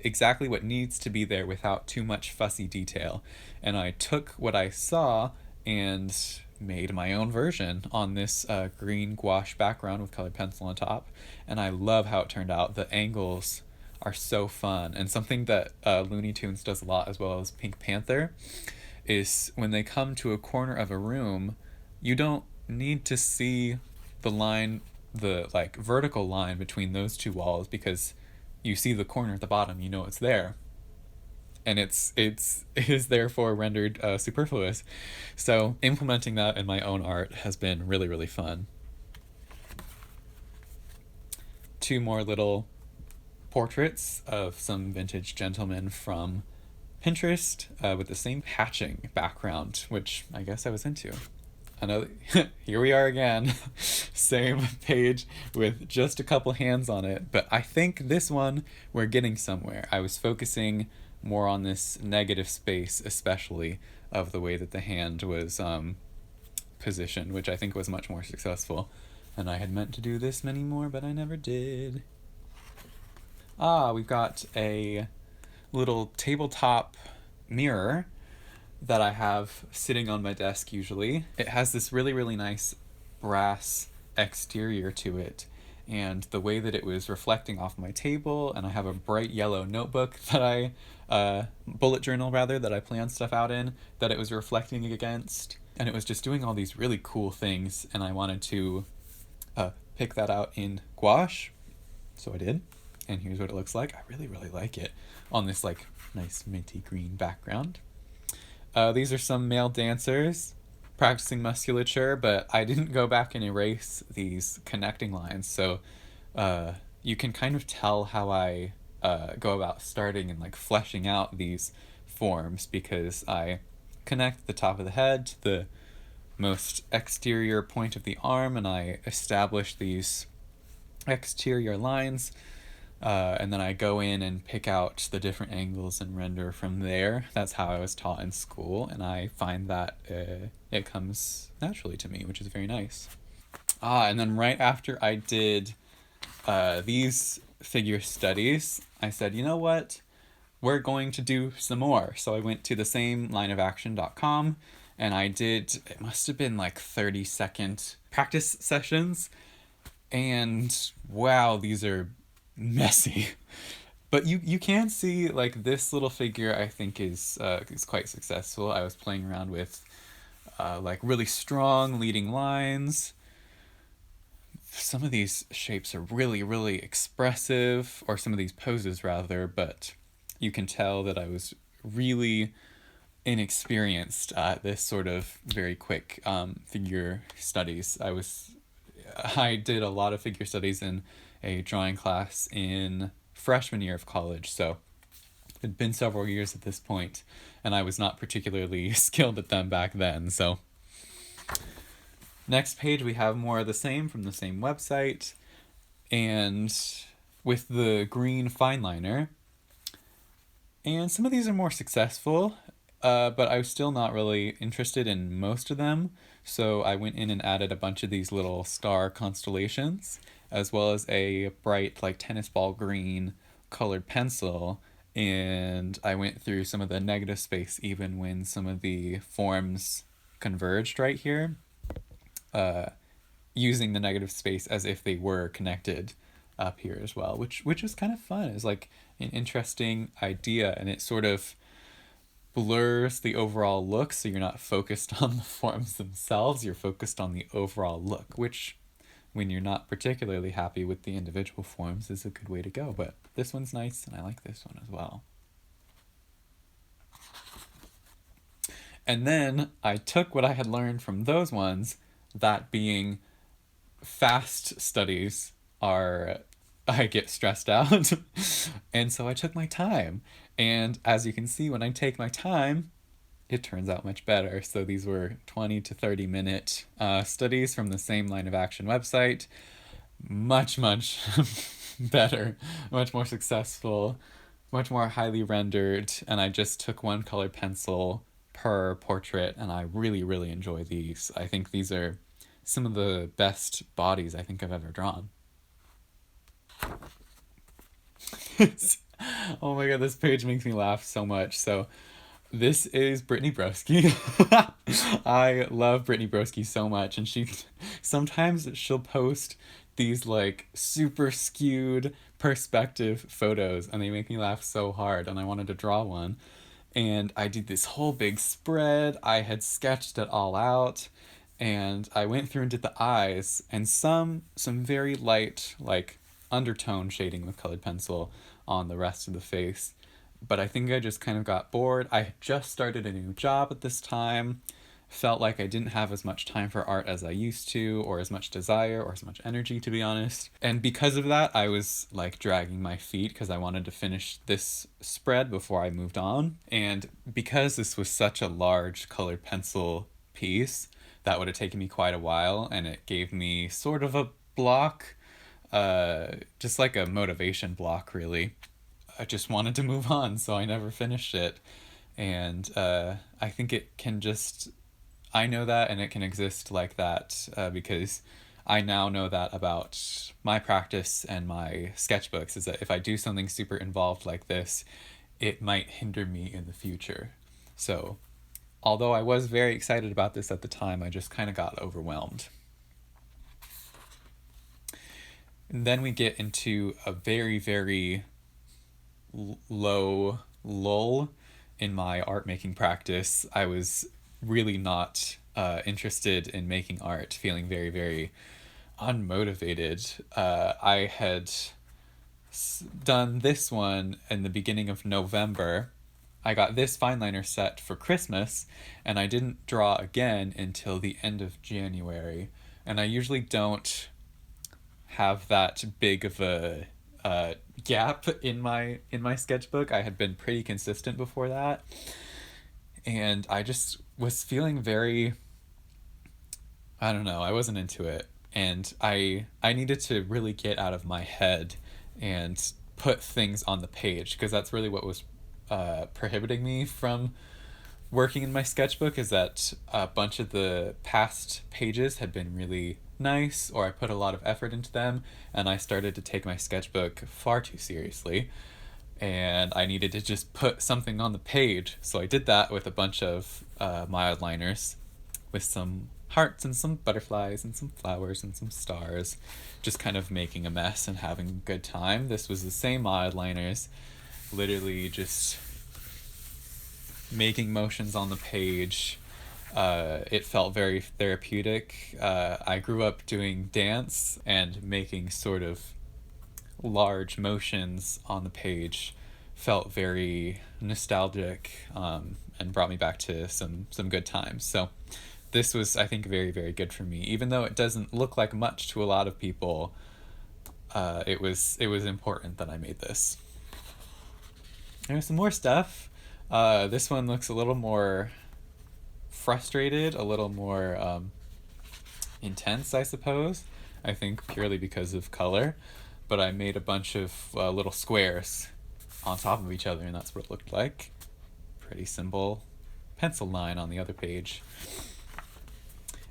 exactly what needs to be there without too much fussy detail. And I took what I saw and made my own version on this green gouache background with colored pencil on top, and I love how it turned out. The angles are so fun, and something that Looney Tunes does a lot, as well as Pink Panther, is when they come to a corner of a room, you don't need to see the line, the, like, vertical line between those two walls, because you see the corner at the bottom, you know it's there, and it is therefore rendered superfluous. So implementing that in my own art has been really, really fun. 2 more little portraits of some vintage gentlemen from Pinterest with the same hatching background, which I guess I was into. Another, here we are again, same page with just a couple hands on it, but I think this one we're getting somewhere. I was focusing more on this negative space, especially of the way that the hand was positioned, which I think was much more successful. And I had meant to do this many more, but I never did. We've got a little tabletop mirror that I have sitting on my desk usually. It has this really, really nice brass exterior to it, and the way that it was reflecting off my table, and I have a bright yellow notebook that I bullet journal rather, that I plan stuff out in, that it was reflecting against, and it was just doing all these really cool things, and I wanted to pick that out in gouache, so I did, and here's what it looks like. I really, really like it on this like nice minty green background. These are some male dancers practicing musculature, but I didn't go back and erase these connecting lines, so you can kind of tell how I go about starting and like fleshing out these forms, because I connect the top of the head to the most exterior point of the arm, and I establish these exterior lines, and then I go in and pick out the different angles and render from there. That's how I was taught in school, and I find that it comes naturally to me, which is very nice. And then right after I did these figure studies, I said, you know what? We're going to do some more. So I went to the same lineofaction.com, and I did, it must have been like 30-second practice sessions. And wow, these are messy. But you can see like this little figure I think is quite successful. I was playing around with like really strong leading lines. Some of these shapes are really, really expressive, or some of these poses rather, but you can tell that I was really inexperienced at this sort of very quick figure studies. I did a lot of figure studies in a drawing class in freshman year of college, so it had been several years at this point, and I was not particularly skilled at them back then. So next page we have more of the same from the same website, and with the green fine liner. And some of these are more successful, but I was still not really interested in most of them, so I went in and added a bunch of these little star constellations, as well as a bright like tennis ball green colored pencil, and I went through some of the negative space even when some of the forms converged right here, using the negative space as if they were connected up here as well, which was kind of fun. It's like an interesting idea, and it sort of blurs the overall look, so you're not focused on the forms themselves, you're focused on the overall look, which when you're not particularly happy with the individual forms is a good way to go. But this one's nice, and I like this one as well. And then I took what I had learned from those ones, that being fast studies are, I get stressed out. And so I took my time. And as you can see, when I take my time, it turns out much better. So these were 20 to 30 minute studies from the same Line of Action website. Much, much better, much more successful, much more highly rendered. And I just took one colored pencil per portrait, and I really, really enjoy these. I think these are some of the best bodies I think I've ever drawn. Oh my god, this page makes me laugh so much. So this is Brittany Broski. I love Brittany Broski so much, and sometimes she'll post these like super skewed perspective photos, and they make me laugh so hard, and I wanted to draw one. And I did this whole big spread. I had sketched it all out, and I went through and did the eyes, and some very light like undertone shading with colored pencil on the rest of the face. But I think I just kind of got bored. I had just started a new job at this time, felt like I didn't have as much time for art as I used to, or as much desire, or as much energy, to be honest. And because of that, I was like dragging my feet, because I wanted to finish this spread before I moved on. And because this was such a large colored pencil piece, that would have taken me quite a while, and it gave me sort of a block, just like a motivation block, really. I just wanted to move on, so I never finished it. And I think it can just, I know that, and it can exist like that, because I now know that about my practice and my sketchbooks, is that if I do something super involved like this, it might hinder me in the future. So although I was very excited about this at the time, I just kind of got overwhelmed. Then we get into a very, very low lull in my art making practice. I was really not interested in making art, feeling very, very unmotivated. I had done this one in the beginning of November. I got this fine liner set for Christmas, and I didn't draw again until the end of January. And I usually don't have that big of a gap in my sketchbook. I had been pretty consistent before that, and I just was feeling very, I don't know, I wasn't into it, and I needed to really get out of my head and put things on the page, because that's really what was prohibiting me from working in my sketchbook, is that a bunch of the past pages had been really nice, or I put a lot of effort into them, and I started to take my sketchbook far too seriously, and I needed to just put something on the page. So I did that with a bunch of mild liners with some hearts and some butterflies and some flowers and some stars, just kind of making a mess and having a good time. This was the same mild liners, literally just making motions on the page. It felt very therapeutic. I grew up doing dance, and making sort of large motions on the page felt very nostalgic, and brought me back to some good times. So this was, I think, very, very good for me. Even though it doesn't look like much to a lot of people, it was important that I made this. There's some more stuff. This one looks a little more frustrated, a little more intense, I suppose. I think purely because of color. But I made a bunch of little squares on top of each other, and that's what it looked like. Pretty simple pencil line on the other page.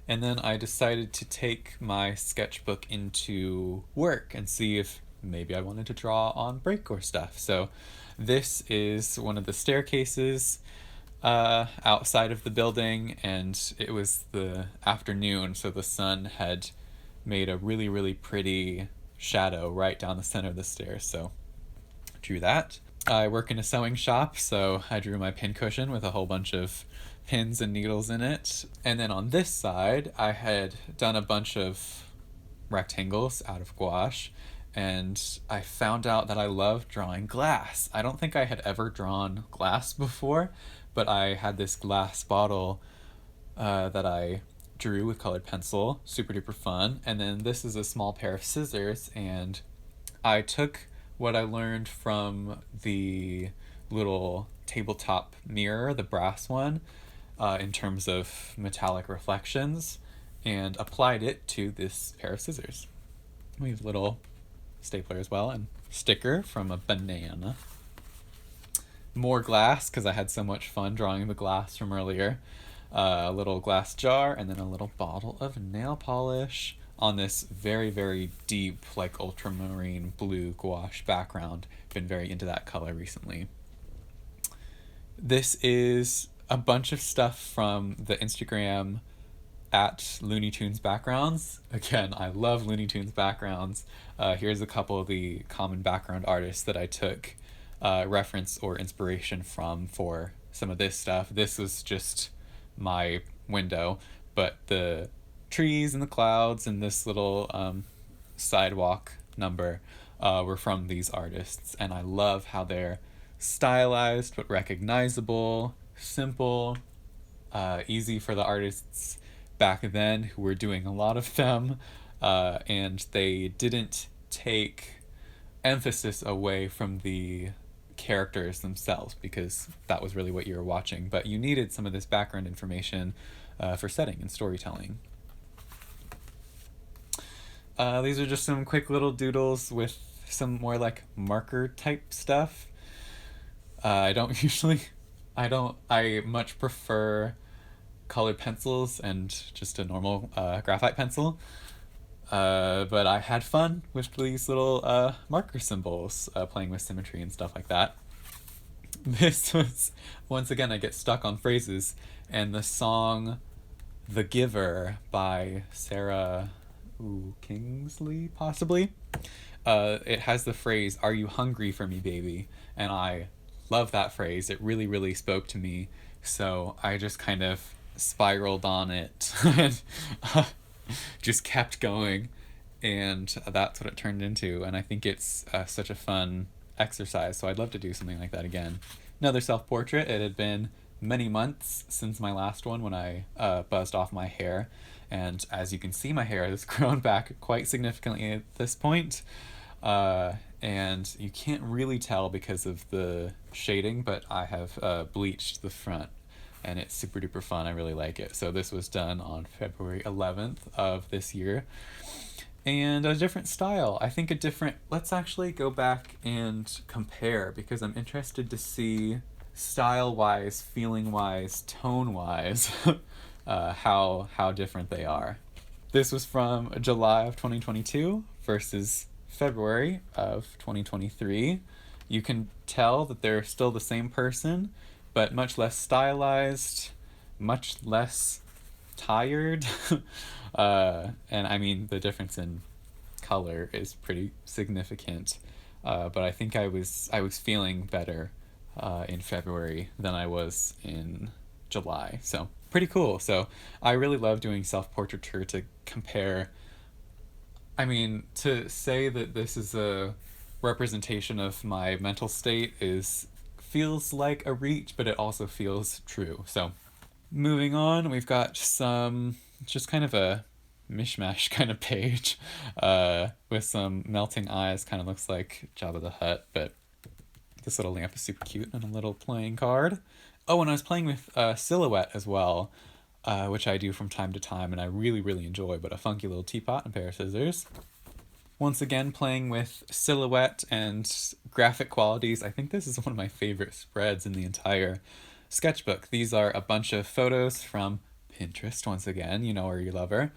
And then I decided to take my sketchbook into work and see if maybe I wanted to draw on break or stuff. So this is one of the staircases outside of the building, and it was the afternoon, so the sun had made a really, really pretty shadow right down the center of the stairs, so drew that. I work in a sewing shop, so I drew my pincushion with a whole bunch of pins and needles in it. And then on this side, I had done a bunch of rectangles out of gouache, and I found out that I love drawing glass. I don't think I had ever drawn glass before, but I had this glass bottle that I drew with colored pencil, super duper fun. And then this is a small pair of scissors, and I took what I learned from the little tabletop mirror, the brass one, in terms of metallic reflections, and applied it to this pair of scissors. We have a little stapler as well, and sticker from a banana. More glass, because I had so much fun drawing the glass from earlier. A little glass jar, and then a little bottle of nail polish on this very, very deep, like ultramarine blue gouache background. Been very into that color recently. This is a bunch of stuff from the Instagram at Looney Tunes backgrounds. Again, I love Looney Tunes backgrounds. Here's a couple of the common background artists that I took reference or inspiration from for some of this stuff. This was just my window, but the trees and the clouds and this little sidewalk number were from these artists, and I love how they're stylized but recognizable, simple, easy for the artists back then who were doing a lot of them, and they didn't take emphasis away from the characters themselves, because that was really what you were watching, but you needed some of this background information for setting and storytelling. These are just some quick little doodles with some more like marker type stuff. I much prefer colored pencils and just a normal graphite pencil. But I had fun with these little marker symbols, playing with symmetry and stuff like that. This was, once again, I get stuck on phrases, and the song The Giver by Sarah Kingsley, possibly. It has the phrase, "Are you hungry for me, baby?" And I love that phrase. It really, really spoke to me. So I just kind of spiraled on it and just kept going. And that's what it turned into. And I think it's such a fun exercise. So I'd love to do something like that again. Another self portrait. It had been many months since my last one when I buzzed off my hair. And as you can see, my hair has grown back quite significantly at this point. And you can't really tell because of the shading, but I have bleached the front and it's super duper fun. I really like it. So this was done on February 11th of this year. And a different style. I think a different. Let's actually go back and compare because I'm interested to see style wise, feeling wise, tone wise, how different they are. This was from July of 2022 versus February of 2023. You can tell that they're still the same person, but much less stylized, much less tired. And I mean, the difference in color is pretty significant. But I think I was feeling better in February than I was in July. So pretty cool. So I really love doing self-portraiture to compare. I mean, to say that this is a representation of my mental state is feels like a reach, but it also feels true. So moving on, we've got some just kind of a mishmash kind of page with some melting eyes. Kind of looks like Jabba the Hutt, but this little lamp is super cute and a little playing card. Oh, and I was playing with silhouette as well, which I do from time to time, and I really, really enjoy, but a funky little teapot and a pair of scissors. Once again, playing with silhouette and graphic qualities. I think this is one of my favorite spreads in the entire sketchbook. These are a bunch of photos from Pinterest, once again, you know where you love her.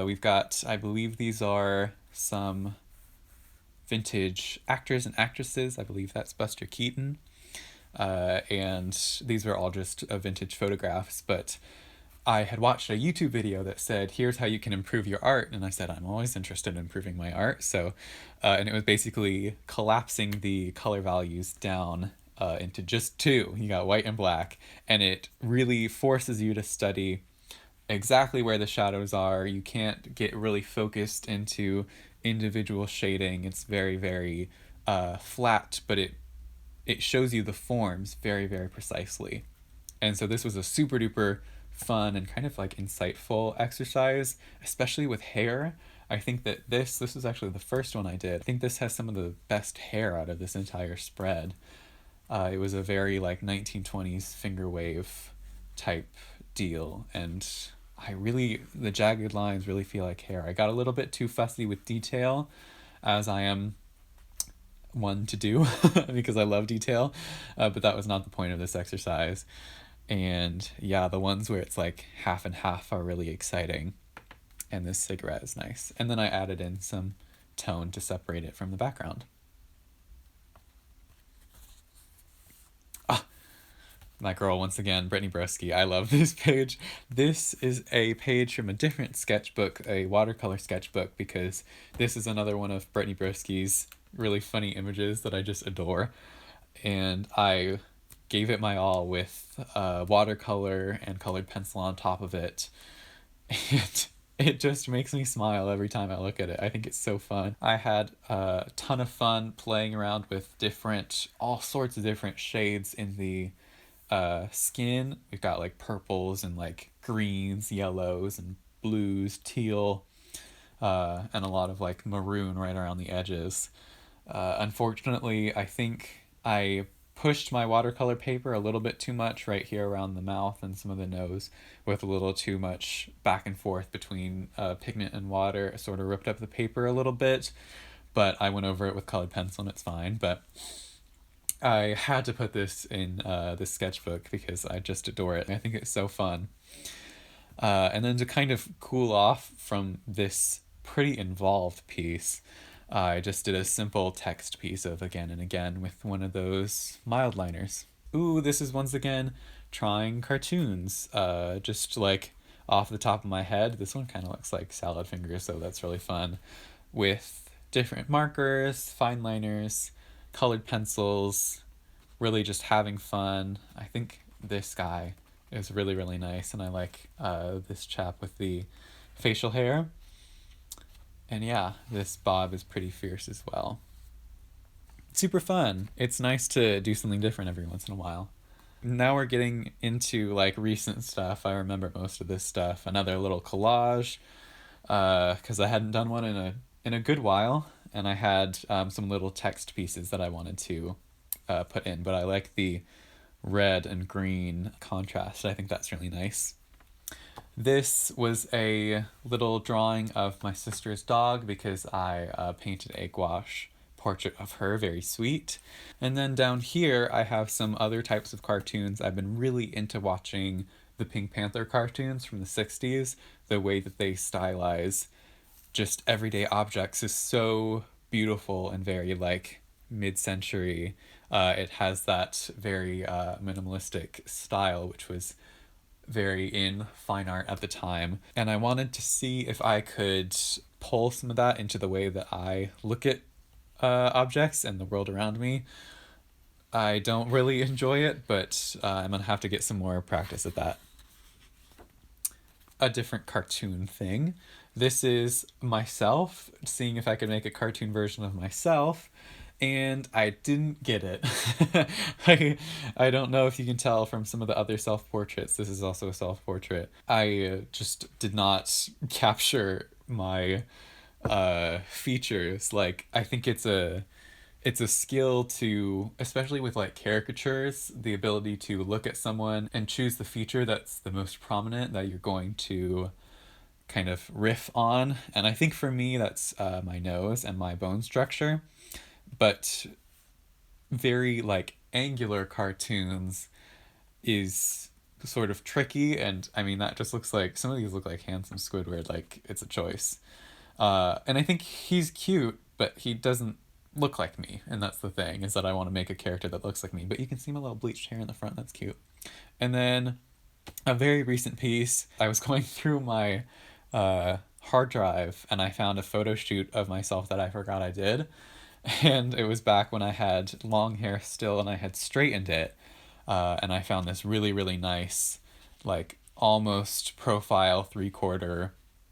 We've got, I believe these are some vintage actors and actresses. I believe that's Buster Keaton. And these are all just vintage photographs, but I had watched a YouTube video that said, here's how you can improve your art. And I said, I'm always interested in improving my art. So, and it was basically collapsing the color values down into just two. You got white and black. And it really forces you to study exactly where the shadows are. You can't get really focused into individual shading. It's very, very flat, but it shows you the forms very, very precisely. And so this was a super duper fun and kind of like insightful exercise, especially with hair. I think that this was actually the first one I did. I think this has some of the best hair out of this entire spread. It was a very like 1920s finger wave type deal, and the jagged lines really feel like hair. I got a little bit too fussy with detail, as I am one to do because I love detail, but that was not the point of this exercise. And yeah, the ones where it's like half and half are really exciting, and this cigarette is nice. And then I added in some tone to separate it from the background. My girl, once again, Brittany Broski. I love this page. This is a page from a different sketchbook, a watercolor sketchbook, because this is another one of Brittany Broski's really funny images that I just adore. And I gave it my all with watercolor and colored pencil on top of it. And it just makes me smile every time I look at it. I think it's so fun. I had a ton of fun playing around with all sorts of different shades in the skin. We've got like purples and like greens, yellows and blues, teal, and a lot of like maroon right around the edges. Unfortunately, I think I pushed my watercolor paper a little bit too much right here around the mouth and some of the nose, with a little too much back and forth between pigment and water. It sort of ripped up the paper a little bit, but I went over it with colored pencil and it's fine. But I had to put this in this sketchbook because I just adore it. I think it's so fun. And then to kind of cool off from this pretty involved piece, I just did a simple text piece of again and again with one of those mild liners. Ooh, this is once again trying cartoons. Just like off the top of my head. This one kind of looks like salad fingers, so that's really fun. With different markers, fine liners, colored pencils, really just having fun. I think this guy is really, really nice, and I like this chap with the facial hair. And yeah, this Bob is pretty fierce as well. Super fun. It's nice to do something different every once in a while. Now we're getting into like recent stuff. I remember most of this stuff. Another little collage, because I hadn't done one in a good while, and I had some little text pieces that I wanted to put in. But I like the red and green contrast. I think that's really nice. This was a little drawing of my sister's dog because I painted a gouache portrait of her, very sweet. And then down here I have some other types of cartoons. I've been really into watching the Pink Panther cartoons from the 60s. The way that they stylize just everyday objects is so beautiful and very like mid-century. It has that very minimalistic style, which was very in fine art at the time. And I wanted to see if I could pull some of that into the way that I look at objects and the world around me. I don't really enjoy it, but I'm gonna have to get some more practice at that. A different cartoon thing. This is myself, seeing if I could make a cartoon version of myself, and I didn't get it. I don't know if you can tell from some of the other self-portraits. This is also a self-portrait. I just did not capture my features. Like, I think it's a skill to, especially with like caricatures, the ability to look at someone and choose the feature that's the most prominent that you're going to kind of riff on. And I think for me that's my nose and my bone structure. But very like angular cartoons is sort of tricky, and I mean that just looks like, some of these look like handsome Squidward, like it's a choice. And I think he's cute, but he doesn't look like me, and that's the thing, is that I want to make a character that looks like me. But you can see my little bleached hair in the front, that's cute. And then a very recent piece, I was going through my hard drive and I found a photo shoot of myself that I forgot I did. And it was back when I had long hair still and I had straightened it. And I found this really, really nice, like almost profile 3/4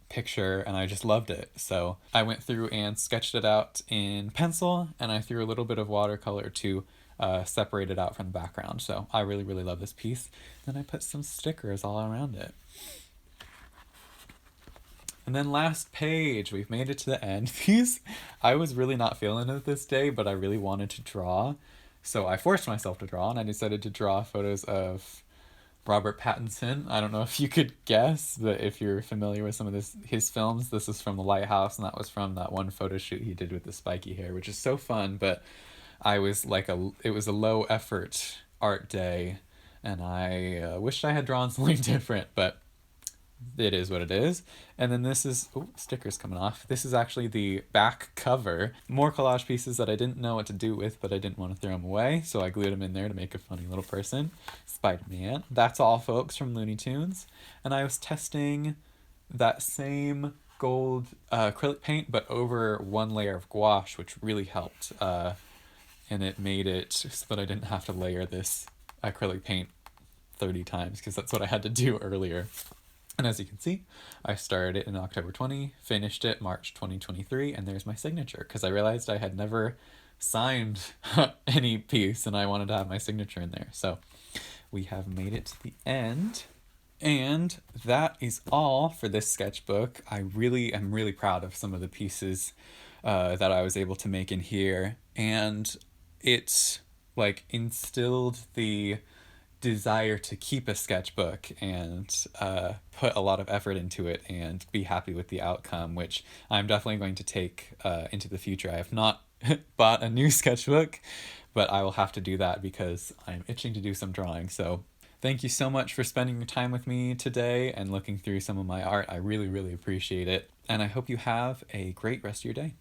picture, and I just loved it. So I went through and sketched it out in pencil, and I threw a little bit of watercolor to separate it out from the background. So I really, really love this piece. Then I put some stickers all around it. And then last page, we've made it to the end. These, I was really not feeling it this day, but I really wanted to draw. So I forced myself to draw, and I decided to draw photos of Robert Pattinson. I don't know if you could guess, but if you're familiar with some of his films, this is from The Lighthouse, and that was from that one photo shoot he did with the spiky hair, which is so fun. But I was like it was a low effort art day, and I wished I had drawn something different, but it is what it is. And then this is, oh, stickers coming off. This is actually the back cover. More collage pieces that I didn't know what to do with, but I didn't want to throw them away, so I glued them in there to make a funny little person. Spider-Man. That's all, folks, from Looney Tunes. And I was testing that same gold acrylic paint, but over one layer of gouache, which really helped. And it made it so that I didn't have to layer this acrylic paint 30 times, because that's what I had to do earlier. And as you can see, I started it in October 20, finished it March 2023, and there's my signature, because I realized I had never signed any piece, and I wanted to have my signature in there. So we have made it to the end, and that is all for this sketchbook. I really am really proud of some of the pieces that I was able to make in here, and it's like instilled the desire to keep a sketchbook and put a lot of effort into it and be happy with the outcome, which I'm definitely going to take into the future. I have not bought a new sketchbook, but I will have to do that because I'm itching to do some drawing. So thank you so much for spending your time with me today and looking through some of my art. I really, really appreciate it. And I hope you have a great rest of your day.